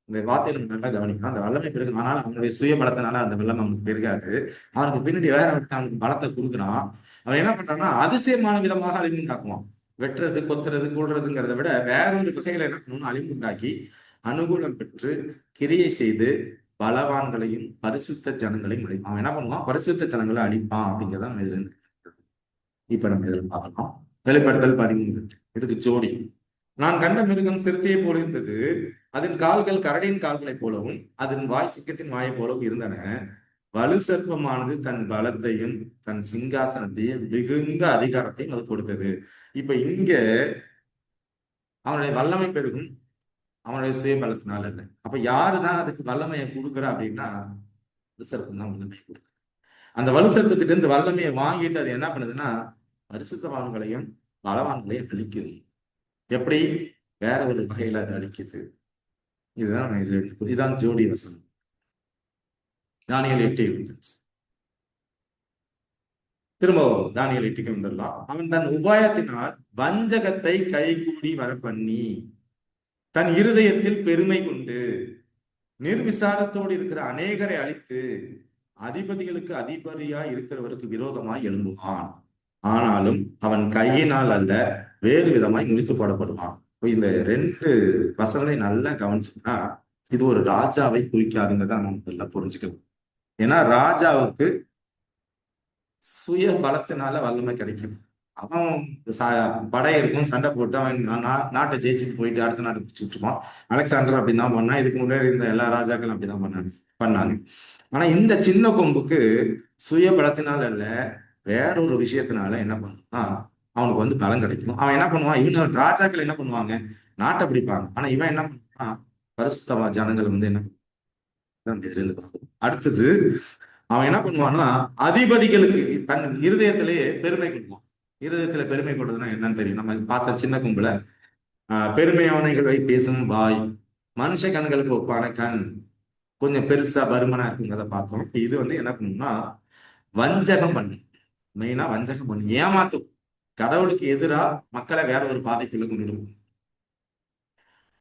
இந்த வார்த்தையை நம்ம நல்லா கவனிக்கணும். அந்த வல்லமை பெருகும், ஆனால் அவனுடைய சுய பலத்தினால அந்த வல்லமை அவனுக்கு பெருகாது. அவனுக்கு பின்னாடி வேற அவனுக்கு பலத்தை கொடுக்குறான். அவன் என்ன பண்றான்னா அதிசயமான விதமாக அழிவு உண்டாக்குவான். வெட்டுறது, கொத்துறது, கூடுறதுங்கிறத விட வேறொரு வகையில என்ன பண்ணணும், அழிவு உண்டாக்கி அனுகூலம் பெற்று கிரியை செய்து பலவான்களையும் பரிசுத்த ஜனங்களையும் அழிப்பான். அவன் என்ன பண்ணுவான், பரிசுத்த ஜனங்களை அழிப்பான் அப்படிங்கிறத நம்ம இதுல இருந்து இப்ப நம்ம இதுல பார்க்கலாம். வெளிப்படுத்தல் 13. இதுக்கு ஜோடி. நான் கண்ட மிருகம் சிறுத்தையை போல இருந்தது. அதன் கால்கள் கரடியின் கால்களைப் போலவும் அதன் வாய் சிங்கத்தின் வாயை போலவும் இருந்தன. வலு சர்ப்பமானது தன் பலத்தையும் தன் சிங்காசனத்தையும் மிகுந்த அதிகாரத்தையும் அது கொடுத்தது. இப்ப இங்க அவனுடைய வல்லமை பெருகும், அவனுடைய சுய பலத்தினால இல்லை. அப்ப யாருதான் அதுக்கு வல்லமையை கொடுக்குறா அப்படின்னா வலு சர்ப்பம் தான் வல்லமையை கொடுக்குற. அந்த வலு சர்ப்பத்திட்ட இருந்து வல்லமையை வாங்கிட்டு அது என்ன பண்ணுதுன்னா பரிசுத்தவான்களையும் பலவான்களையும் அழிக்குது. எப்படி? வேற ஒரு வகையில அது அழிக்குது. இதுதான் இதுதான் ஜோடி வசனம். தானியேல் 8:25. திரும்ப தானியேல் 8க்கு வந்துடலாம். அவன் தன் உபாயத்தினால் வஞ்சகத்தை கைகூடி வர பண்ணி தன் இருதயத்தில் பெருமை கொண்டு நிர்விசாரத்தோடு இருக்கிற அநேகரை அழித்து அதிபதிகளுக்கு அதிபதியா இருக்கிறவருக்கு விரோதமாய் எழும்புவான். ஆனாலும் அவன் கையினால் அல்ல, வேறு விதமாய் முறித்து போடப்படுவான். இந்த 2 வசனங்களை நல்லா கவனிச்சோம்னா இது ஒரு ராஜாவை குறிக்காதுங்கிறத நம்ம நல்லா புரிஞ்சுக்கணும். ஏன்னா ராஜாவுக்கு சுய பலத்தினால வல்லமை கிடைக்கும். அவன் படை இருக்கும், சண்டை போட்டு அவன் நாட்டை ஜெயிச்சுட்டு போயிட்டு அடுத்த நாட்டை பிடிச்சி விட்டுருப்பான். அலெக்சாண்டர் அப்படிதான் பண்ணா. இதுக்கு முன்னாடி இருந்த எல்லா ராஜாக்களும் அப்படிதான் பண்ணாங்க. ஆனா இந்த சின்ன கொம்புக்கு சுய பலத்தினால அல்ல, வேறொரு விஷயத்தினால என்ன பண்ணுவான்னா அவனுக்கு வந்து பலம் கிடைக்கும். அவன் என்ன பண்ணுவான், இவன் ராஜாக்கள் என்ன பண்ணுவாங்க, நாட்டை பிடிப்பாங்க. ஆனா இவன் என்ன பண்ணுவான், பரிசுத்த ஜனங்கள் வந்து என்ன அடுத்தது அவன் என்ன பண்ணுவான்னா அதிபதிகளுக்கு தன் இருதயத்திலேயே பெருமை கொள்வான். இருதயத்துல பெருமை கொள்றதுன்னா என்னன்னு தெரியும். நம்ம பார்த்த சின்ன கும்பல பெருமையானவை பேசும் வாய், மனுஷ கண்களுக்கு ஒப்பான கண், கொஞ்சம் பெருசா பருமனா இருக்குங்கிறத பார்த்தோம். இது வந்து என்ன பண்ணும்னா வஞ்சகம் பண்ணு, மெயினா வஞ்சகம் பண்ணு, ஏமாத்தும். கடவுளுக்கு எதிரா மக்களை வேற ஒரு பாதைக்குள்ள கொண்டுடும்.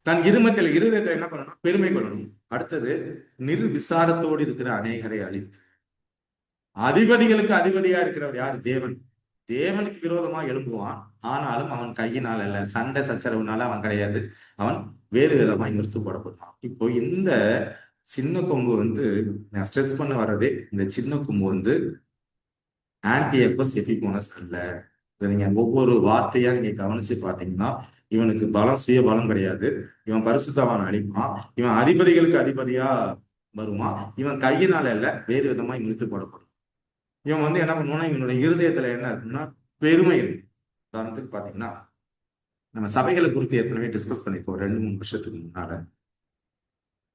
தன் இருதயத்துல என்ன பண்ணணும், பெருமை கொள்ளணும். அடுத்தது நிர்விசாரத்தோடு இருக்கிற அநேகரை அழித்து. அதிபதிகளுக்கு அதிபதியா இருக்கிறவர் யாரு? தேவன். தேவனுக்கு விரோதமா எழும்புவான். ஆனாலும் அவன் கையினால் அல்ல, சண்டை சச்சரவுனால அவன் கிடையாது, அவன் வேறு விதமா நிறுத்து போடப்படுவான். இப்போ இந்த சின்ன கொம்பு வந்து நான் ஸ்ட்ரெஸ் பண்ண வர்றதே, இந்த சின்ன கொம்பு வந்து ஆன்டியோகஸ் எபிகோனஸ் அல்ல. நீங்க ஒவ்வொரு வார்த்தையா நீங்க கவனிச்சு பாத்தீங்கன்னா இவனுக்கு பலம், சுய பலம் கிடையாது. இவன் பரிசுத்தவான் அழிப்பான். இவன் அதிபதிகளுக்கு அதிபதியா வருவான். இவன் கையினால அல்ல, வேறு விதமா நிறுத்து போடப்படும். இவன் வந்து என்ன பண்ணுவான்னா இவனுடைய இருதயத்துல என்ன இருக்குன்னா பெருமை இருக்கு. உதாரணத்துக்கு பாத்தீங்கன்னா நம்ம சபைகளை குறித்து ஏற்கனவே டிஸ்கஸ் பண்ணிப்போம் 2-3 வருஷத்துக்கு முன்னால.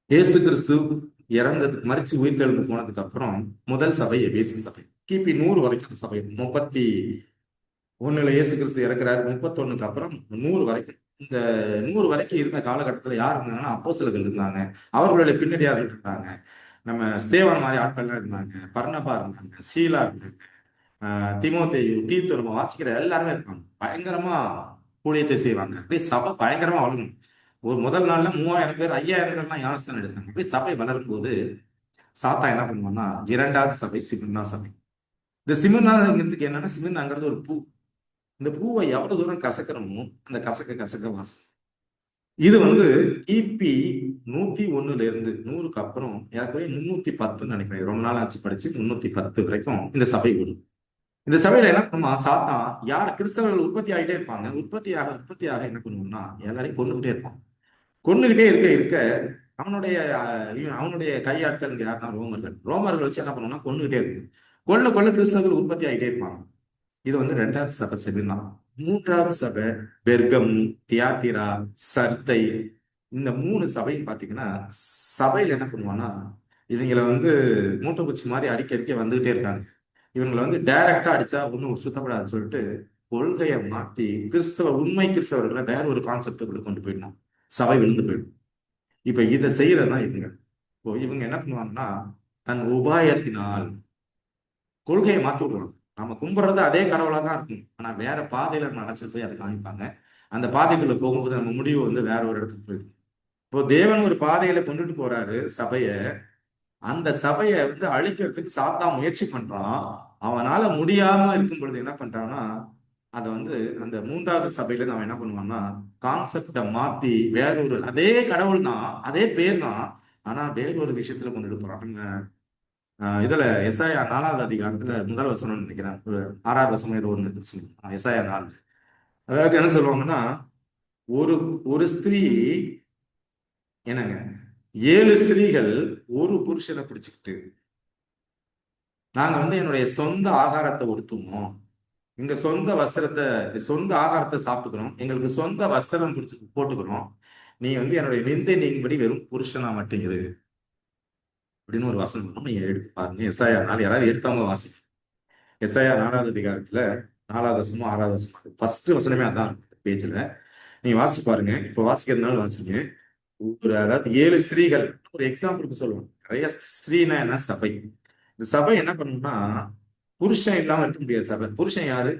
இயேசு கிறிஸ்து இறந்ததுக்கு மரிச்சு உயிர்த்தெழுந்து போனதுக்கு அப்புறம் முதல் சபை எபேசு சபை. கிபி 100 வரைக்கும் அந்த சபை 31 இயேசு கிறிஸ்து இறக்குறாரு. 31க்கு அப்புறம் 100 வரைக்கும், இந்த 100 வரைக்கும் இருந்த காலகட்டத்துல யார் இருந்தாங்கன்னா அப்போஸ்தலர்கள் இருந்தாங்க, அவர்களுடைய பின்னடியார்கள் இருந்தாங்க, நம்ம ஸ்தேவான் மாதிரி ஆட்கள்லாம் இருந்தாங்க, பர்னபா இருந்தாங்க, ஷீலா இருந்தாங்க, தீமோத்தேயு, தீத்து, நம்ம வாசிக்கிற எல்லாருமே இருப்பாங்க. பயங்கரமா ஊழியத்தை செய்வாங்க. அப்படியே சபை பயங்கரமா வளரும். ஒரு முதல் நாள்ல 3000 பேர் 5000 பேர்லாம் ஞானஸ்தானம் எடுத்தாங்க. அப்படியே சபை வளரும் போது சாத்தா என்ன பண்ணுவான்னா 2வது சபை சிமிர்னா சபை. இந்த சிமிர்னாங்கிறதுக்கு என்னன்னா, சிமிர்னாங்கிறது ஒரு பூ. இந்த பூவை எவ்வளவு தூரம் கசக்கிறோமோ அந்த கசக்க வாசம். இது வந்து கிபி 101 இருந்து 100க்கு அப்புறம் ஏற்கனவே 310 நினைக்கிறேன், ரொம்ப நாள் ஆச்சு படிச்சு, 310 வரைக்கும் இந்த சபை வரும். இந்த சபையில என்ன பண்ணுமா சாத்தா, யார் கிறிஸ்தவர்கள் உற்பத்தி ஆகிட்டே இருப்பாங்க, உற்பத்தியாக என்ன பண்ணுவோம்னா எல்லாரையும் கொண்டுகிட்டே இருப்பான். கொண்டுகிட்டே இருக்க அவனுடைய கையாட்கள் இங்க யாருன்னா ரோமர்கள் வச்சு என்ன பண்ணுவோம்னா கொண்டுகிட்டே இருக்கு. கொல்ல கொல்ல கிறிஸ்தவர்கள் உற்பத்தி ஆகிட்டே இருப்பாங்க. இது வந்து ரெண்டாவது சபை செமினா. மூன்றாவது சபை பெர்கமு, தியாத்திரா, சர்தை. இந்த 3 சபையும் பாத்தீங்கன்னா சபையில என்ன பண்ணுவான்னா இவங்களை வந்து மூட்டை பூச்சி மாதிரி அடிக்க வந்துகிட்டே இருக்காங்க. இவங்களை வந்து டைரக்டா அடிச்சா ஒன்றும் சுத்தப்படாதுன்னு சொல்லிட்டு கொள்கையை மாத்தி உண்மை கிறிஸ்தவர்களை வேற ஒரு கான்செப்டுக்குள்ள கொண்டு போயிடணும். சபை விழுந்து போயிடும். இப்ப இதை செய்யறதுதான் இவங்க. இப்போ இவங்க என்ன பண்ணுவாங்கன்னா தன் உபாயத்தினால் கொள்கையை மாத்தி விடுவாங்க. நம்ம கும்பிடுறது அதே கடவுளா தான் இருக்கும், ஆனா வேற பாதையில நம்ம அழைச்சிட்டு போய் அதை காமிப்பாங்க. அந்த பாதைக்குள்ள போகும்போது நம்ம முடிவு வந்து வேற ஒரு இடத்துக்கு போயிடும். இப்போ தேவன் ஒரு பாதையில கொண்டுட்டு போறாரு சபைய. அந்த சபையை வந்து அழிக்கிறதுக்கு சாத்தா முயற்சி பண்றான். அவனால முடியாம இருக்கும் பொழுது என்ன பண்றான்னா அதை வந்து அந்த 3வது சபையில இருந்து அவன் என்ன பண்ணுவான்னா கான்செப்டை மாத்தி வேறொரு அதே கடவுள் தான், அதே பேர் தான், ஆனா வேறொரு விஷயத்துல கொண்டுட்டு போறான். இதுல எசாயா 4வது அதிகாரத்துல முதல் வசனம் நினைக்கிறேன், ஒரு 6வது வசனம் ஏதோ ஒண்ணு எசாயா 4. அதாவது என்ன சொல்லுவாங்கன்னா ஒரு ஒரு ஸ்திரீ என்னங்க 7 ஸ்திரீகள் ஒரு புருஷனை பிடிச்சுக்கிட்டு நாங்க வந்து என்னுடைய சொந்த ஆகாரத்தை ஒடுத்துவோம், எங்க சொந்த ஆகாரத்தை சாப்பிட்டுக்கிறோம், எங்களுக்கு சொந்த வஸ்திரம் போட்டுக்கிறோம், நீ வந்து என்னுடைய நிந்தை நீங்கும்படி வெறும் புருஷனா மாட்டேங்குது அப்படின்னு ஒரு வசனம் வரும். நீங்க எடுத்து பாருங்க. எசாயா 4 யாராவது எடுத்தவங்க வாசிங்க. எசாயா 4வது அதிகாரத்துல 4வது வசனம் 6வது வசனம் ஃபர்ஸ்ட் வசனமே அதான் பேஜ்ல. நீங்க வாசிச்சு பாருங்க. இப்ப வாசிக்கிறதுனால வாசிங்க. அதாவது 7 ஸ்திரீகள் ஒரு எக்ஸாம்பிளுக்கு சொல்லுவாங்க. நிறைய ஸ்திரீனா என்ன சபை. இந்த சபை என்ன பண்ணும்னா புருஷன் இல்லாம இருக்க முடியாது சபை. புருஷன் யாரு?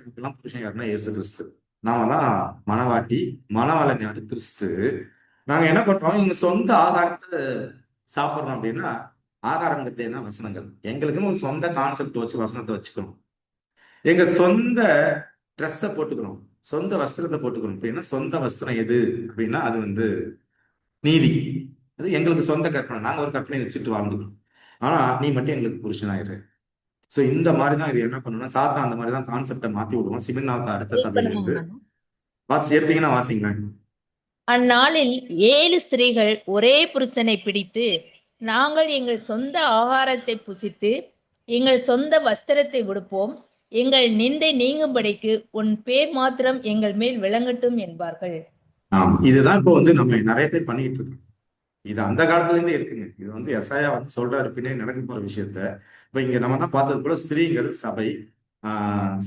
புருஷன் யாருன்னா இயேசு கிறிஸ்து. நாம தான் மணவாட்டி, மணவாளன் யாரு? கிறிஸ்து. நாங்க என்ன பண்றோம், எங்க சொந்த ஆகாரத்தை சாப்பிடுறோம். அப்படின்னா ஆகாரங்கிறது என்ன? வசனங்கள். எங்களுக்குன்னு ஒரு சொந்த கான்செப்ட் வச்சு வசனத்தை வச்சுக்கணும். எங்க சொந்த ட்ரெஸ்ஸை போட்டுக்கிறோம், சொந்த வஸ்திரத்தை போட்டுக்கிறோம். அப்படின்னா சொந்த வஸ்திரம் எது அப்படின்னா அது வந்து நீதி. அது எங்களுக்கு சொந்த கற்பனை. நாங்க ஒரு கற்பனை வச்சுட்டு வாழ்ந்துக்கணும். ஆனா நீ மட்டும் எங்களுக்கு புருஷனாயிரு. சோ இந்த மாதிரிதான் இது என்ன பண்ணணும்னா சாத்தா அந்த மாதிரிதான் கான்செப்டை மாத்தி விடுவோம். சிமினாவுக்கு அடுத்த சபையில இருந்து எடுத்தீங்கன்னா வாசிங்க. அந்நாளில் 7 ஸ்திரீகள் ஒரே புருஷனை பிடித்து, நாங்கள் எங்கள் சொந்த ஆகாரத்தை புசித்து எங்கள் சொந்த வஸ்திரத்தை உடுப்போம், எங்கள் நிந்தை நீங்கும்படிக்கு உன் பேர் மாத்திரம் எங்கள் மேல் விளங்கட்டும் என்பார்கள். இதுதான் இப்போ வந்து நம்ம நிறைய பேர் பண்ணிட்டு இருக்கோம். இது அந்த காலத்துல இருந்தே இருக்குங்க. இது வந்து எசாயா வந்து சொல்றாரு பின்னாடி நடக்க போற விஷயத்த. இப்ப இங்க நம்ம தான் பார்த்தது போல ஸ்திரீகள் சபை,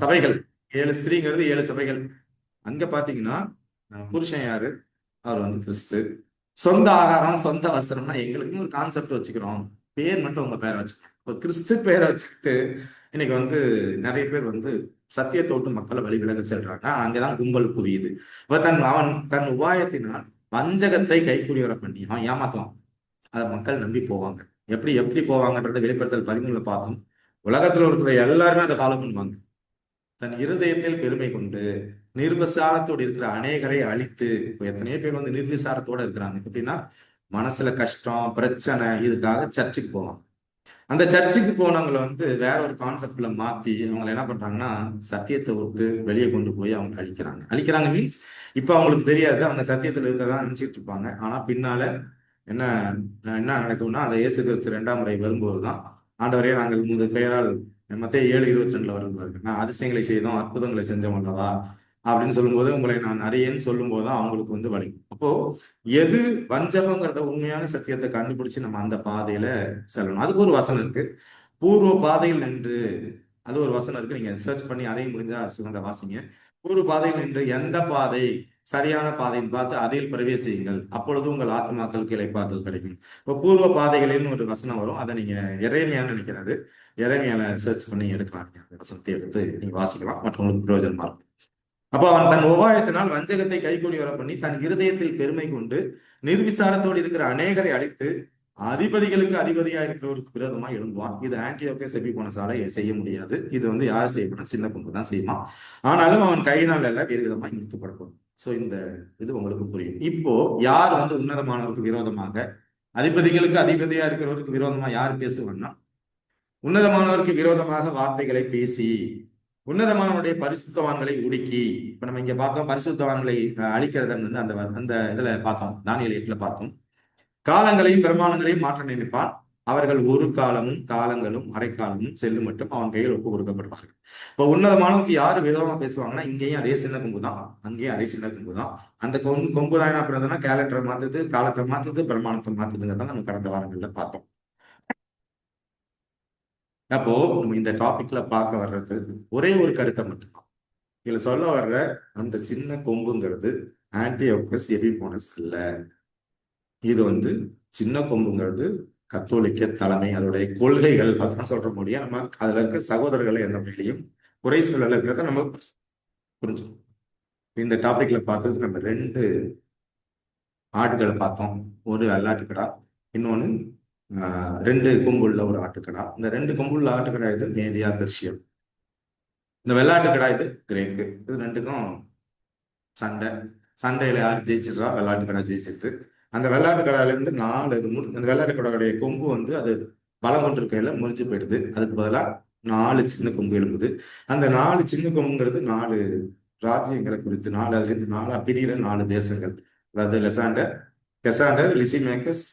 சபைகள் 7 ஸ்திரீங்கிறது 7 சபைகள். அங்க பாத்தீங்கன்னா புருஷன் யாரு? அவர் வந்து கிறிஸ்து. சொந்த ஆகாரம் சொந்த வஸ்திரம்னா எங்களுக்குன்னு ஒரு கான்செப்ட் வச்சுக்கிறோம். பேர் மட்டும் உங்க பேரை வச்சுக்கணும். இப்போ கிறிஸ்து பேரை வச்சுக்கிட்டு இன்னைக்கு வந்து நிறைய பேர் வந்து சத்தியத்தை விட்டு மக்களை வழி விலக செல்றாங்க. அங்கதான் கும்பல் குவியுது. அவன் தன் உபாயத்தினால் வஞ்சகத்தை கைக்கூலி வர பண்ணி அவன் ஏமாத்துவான். அதை மக்கள் நம்பி போவாங்க. எப்படி எப்படி போவாங்கன்றத வெளிப்படுத்தல் 13 பார்த்தோம். உலகத்துல இருக்கிற எல்லாருமே அதை ஃபாலோ பண்ணுவாங்க. தன் இருதயத்தில் பெருமை கொண்டு நிர்விசாரத்தோடு இருக்கிற அநேகரை அழித்து. இப்போ எத்தனையோ பேர் வந்து நிர்விசாரத்தோட இருக்கிறாங்க. எப்படின்னா மனசுல கஷ்டம் பிரச்சனை இதுக்காக சர்ச்சுக்கு போவாங்க. அந்த சர்ச்சுக்கு போனவங்களை வந்து வேற ஒரு கான்செப்ட்ல மாத்தி அவங்களை என்ன பண்றாங்கன்னா சத்தியத்தை விட்டு வெளியே கொண்டு போய் அவங்க அழிக்கிறாங்க மீன்ஸ் இப்ப அவங்களுக்கு தெரியாது அவங்க சத்தியத்துல இருக்கதான் நினைச்சிட்டு இருப்பாங்க. ஆனா பின்னால என்ன என்ன நடக்கும்னா அந்த இயேசு கிறிஸ்து 2ஆம் முறை வரும்போதுதான் ஆண்டவரே நாங்கள் உமது பெயரால் மத்தேயு 7:22 வருது, நான் அதிசயங்களை செய்தோம் அற்புதங்களை செஞ்சோம் அல்லவா அப்படின்னு சொல்லும்போது உங்களை நான் அறியேன்னு சொல்லும் போதுதான் அவங்களுக்கு வந்து வலிக்கும். அப்போ எது வஞ்சகங்கிறத உண்மையான சத்தியத்தை கண்டுபிடிச்சு நம்ம அந்த பாதையில செல்லணும். அதுக்கு ஒரு வசனம் இருக்கு, பூர்வ பாதையில் நின்று. அது ஒரு வசனம் இருக்கு, நீங்க சர்ச் பண்ணி அதையும் முடிஞ்சா சுகந்த வாசிங்க. பூர்வ பாதையில் நின்று எந்த பாதை சரியான பாதைன்னு பார்த்து அதில் பிரவேசியுங்கள், அப்பொழுது உங்கள் ஆத்மாக்களுக்கு இளைப்பாறுதல் கிடைக்கும். இப்போ பூர்வ பாதைகளின்னு ஒரு வசனம் வரும், அதை நீங்க எரேமியான்னு நினைக்கிறது, எரேமியால சர்ச் பண்ணி எடுக்கலாம். அந்த வசனத்தை எடுத்து நீங்க வாசிக்கலாம், மற்றவங்களுக்கு பிரயோஜனமா இருக்கும். அப்போ அவன் தன் உபாயத்தினால் வஞ்சகத்தை கைகூடி வர பண்ணி தன் இருதயத்தில் பெருமை கொண்டு நிர்விசாரத்தோடு இருக்கிற அநேகரை அழித்து அதிபதிகளுக்கு அதிபதியா இருக்கிறவருக்கு விரோதமா எழும்புவான். இது ஆன்டியோக்கே செபிபோனசால செய்ய முடியாது. இது வந்து யார் செய்யப்படும்? சின்ன கும்பு தான் செய்வான். ஆனாலும் அவன் கையினால் எல்லாம் வேறு விதமா இழுத்துப்படப்படும். சோ இந்த இது உங்களுக்கு புரியும். இப்போ யார் வந்து உன்னதமானவருக்கு விரோதமாக, அதிபதிகளுக்கு அதிபதியா இருக்கிறவருக்கு விரோதமா யார் பேசுவான்னா உன்னதமானவருக்கு விரோதமாக வார்த்தைகளை பேசி உன்னதமானவருடைய பரிசுத்தவான்களை உடுக்கி. இப்ப நம்ம இங்க பார்த்தோம் பரிசுத்தவான்களை அழிக்கிறத வந்து அந்த இதுல பார்த்தோம், தானியேல் 8 பார்த்தோம். காலங்களையும் பெருமானங்களையும் மாற்ற நினைப்பான். அவர்கள் ஒரு காலமும் காலங்களும் அரைக்காலமும் செல்லும் மட்டும் அவன் கையில் ஒப்பு கொடுக்கப்படுவார்கள். இப்போ உன்னதமானவனுக்கு யாரு விதமா பேசுவாங்கன்னா, இங்கேயும் அதே சின்ன கொம்பு தான், அங்கேயும் அதே சின்ன கொம்பு தான். அந்த கொம்பு தான் என்ன பண்ணுறதுன்னா, கேலண்டரை மாத்துது, காலத்தை மாத்துது, பிரமாணத்தை மாத்துதுங்கிறத நம்ம கடந்த வாரங்கள்ல பார்த்தோம். அப்போ நம்ம இந்த டாபிக்ல பார்க்க வர்றது ஒரே ஒரு கருத்தை மட்டும்தான். இதுல சொல்ல வர்ற அந்த சின்ன கொம்புங்கிறது ஆன்டியோகஸ் எபிபோனஸ் இல்ல. இது சின்ன கொம்புங்கிறது கத்தோலிக்க தலைமை, அதோடைய கொள்கைகள், அதான் சொல்ற முடியும். நம்ம அதுல இருக்க சகோதரர்களை எந்த வழியிலையும் குறை சொல்லலைங்கிறத நம்ம புரிஞ்சுக்கணும். இந்த டாபிக்ல பார்த்தது நம்ம 2 ஆடுகளை பார்த்தோம். ஒரு வெள்ளாட்டுக்கடா, இன்னொன்னு 2 கொம்புள்ள ஒரு ஆட்டுக்கடா. இந்த 2 கொம்புள்ள ஆட்டுக்கடா இது மேதியா பெர்ஷியம். இந்த வெள்ளாட்டுக்கடா இது கிரேக்கு. இது 2க்கும் சண்டையில யார் ஜெயிச்சிடுறா? வெள்ளாட்டுக்கடா ஜெயிச்சிருது. அந்த வெள்ளாட்டுக்கடால இருந்து 4 அந்த வெள்ளாட்டுக்கடாவுடைய கொம்பு அது பலம் கொண்டிருக்கையில முறிஞ்சு போயிடுது. அதுக்கு பதிலாக 4 சின்ன கொம்பு எழுப்புது. அந்த 4 சின்ன கொம்புங்கிறது 4 ராஜ்யங்களை குறித்து, அதுல இருந்து 4 பிரிகிற 4 தேசங்கள். அதாவது கெசாண்டர், லிசிமேக்கஸ்,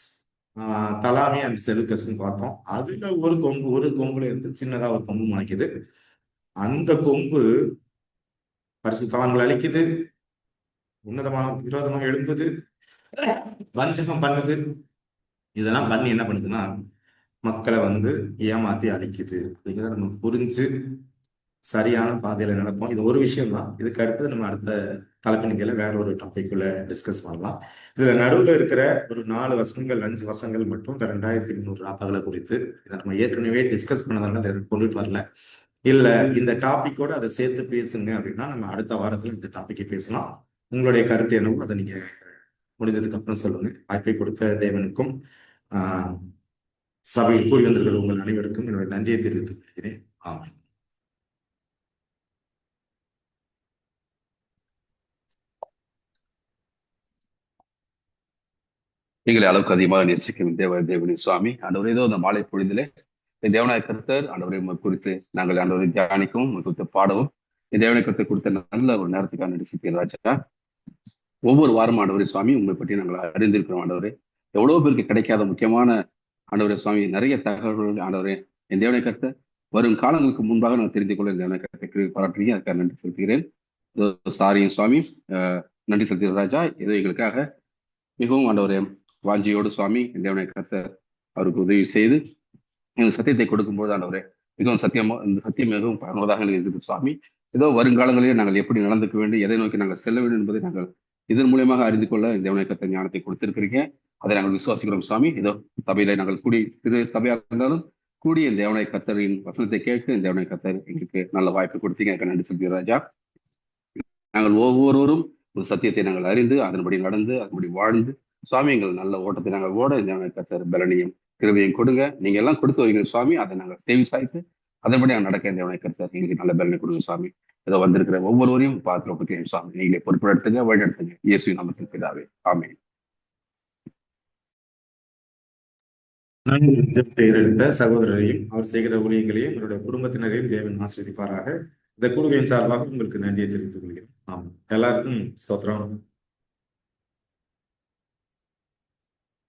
தலாமி அண்ட் செலுக்கஸ்ன்னு பார்த்தோம். அதுல ஒரு கொம்புல இருந்து சின்னதா ஒரு கொம்பு முளைக்குது. அந்த கொம்பு பரிசுத்தவான்களை அழிக்குது, உன்னதமான விரோதமாக எழுப்புது, வஞ்சகம் பண்ணுது. இதெல்லாம் பண்ணி என்ன பண்ணுதுன்னா, மக்களை ஏமாத்தி அழிக்குது. அப்படிங்கிறத நம்ம புரிஞ்சு சரியான பாதையில நடப்போம். இது ஒரு விஷயம் தான். இதுக்கு அடுத்தது நம்ம அடுத்த தலைப்பின் கீழே வேற ஒரு டாபிக்குள்ள டிஸ்கஸ் பண்ணலாம். இதுல நடுவில் இருக்கிற ஒரு 4 வசனங்கள் 5 வசனங்கள் மட்டும் இந்த 2300 ராப்பகலை குறித்து இதை நம்ம ஏற்கனவே டிஸ்கஸ் பண்ணதால அதை கொண்டுட்டு வரல. இல்ல இந்த டாபிக்கோட அதை சேர்த்து பேசுங்க அப்படின்னா நம்ம அடுத்த வாரத்துல இந்த டாபிக்கை பேசலாம். உங்களுடைய கருத்து என்னவோ அதை நீங்க முடிஞ்சதுக்கு அப்புறம் சொல்லுங்க. வாய்ப்பை கொடுத்த தேவனுக்கும் சபையில் கூறி வந்திருக்கிற உங்கள் அனைவருக்கும் என்னுடைய நன்றியை தெரிவித்துக் கொள்கிறேன். ஆமாம். எங்களை அளவுக்கு அதிகமாக நேசிக்கும் தேவனி சுவாமி, ஆண்டவரே, ஏதோ அந்த மாலை பொழுதிலே தேவனாய கர்த்தர் ஆண்டவரை குறித்து நாங்கள் ஆண்டவரை தியானிக்கவும் குறித்து பாடவும் தேவனாய கர்த்தர் கொடுத்த நல்ல ஒரு நேரத்துக்காக நடிச்சிருக்கேன் ராஜா. ஒவ்வொரு வாரம் ஆண்டவரே சுவாமி உண்மை பற்றி நாங்கள் அறிந்திருக்கிறோம். ஆண்டவரே, எவ்வளவு பேருக்கு கிடைக்காத முக்கியமான ஆண்டவரே சுவாமி நிறைய தகவல்கள் ஆண்டவரே என் தேவனாய கர்த்தர் வரும் காலங்களுக்கு முன்பாக நான் தெரிந்து கொள்ள தேவனாய கர்த்தருக்கு பாராட்டுறீங்க. அதுக்காக நன்றி செலுத்துகிறேன். சாரியும் சுவாமி, நன்றி செலுத்துகிறேன் ராஜா. ஏதோ எங்களுக்காக மிகவும் ஆண்டவரே வாஞ்சியோடு சுவாமி தேவனாய கர்த்தர் அவருக்கு உதவி செய்து எங்களுக்கு சத்தியத்தை கொடுக்கும்போது ஆண்டவரே மிகவும் இந்த சத்தியம் மிகவும் பயனுள்ளதாக இருக்குது சுவாமி. ஏதோ வருங்காலங்களிலே நாங்கள் எப்படி நடந்துக்க வேண்டும், எதை நோக்கி நாங்கள் செல்ல வேண்டும் என்பதை நாங்கள் இதன் மூலியமாக அறிந்து கொள்ள தேவனாய கர்த்தர் ஞானத்தை கொடுத்திருக்கிறீங்க. அதை நாங்கள் விசுவாசிக்கிறோம் சுவாமி. ஏதோ சபையில நாங்கள் சிறு சபையாக இருந்தாலும் கூடிய தேவனாய கர்த்தரின் வசனத்தை கேட்க தேவனாய கர்த்தர் எங்களுக்கு நல்ல வாய்ப்பு கொடுத்தீங்க. எனக்கு நன்றி சொல்கிறேன் ராஜா. நாங்கள் ஒவ்வொருவரும் ஒரு சத்தியத்தை நாங்கள் அறிந்து அதன்படி நடந்து அதன்படி வாழ்ந்து சுவாமி எங்கள் நல்ல ஓட்டத்தை நாங்கள் ஓட தேவனாய கர்த்தர் பலனையும் கிருபையும் கொடுங்க. நீங்க எல்லாம் கொடுத்து வரீங்க சுவாமி. அதை நாங்கள் சேவை சாய்த்து அதன்படி நாங்கள் நடக்க தேவனாய கர்த்தர் எங்களுக்கு நல்ல பலனை கொடுங்க சுவாமி. ஏதோ வந்திருக்கிற ஒவ்வொருவரையும் பார்த்து சுவாமி நீங்களே பொறுப்பெடுத்துங்க, வழிநடத்துங்க. இயேசு நாமத்தில் பிதாவே, ஆமென். எடுத்த சகோதரரையும் அவர் செய்கிற ஊழியங்களையும் என்னுடைய குடும்பத்தினரையும் தேவன் ஆசீர்வதிப்பாராக. இந்த கூடுகையின் சார்பாக உங்களுக்கு நன்றியை தெரிவித்துக் கொள்கிறேன். ஆமாம், எல்லாருக்கும் ஸ்தோத்திரம்.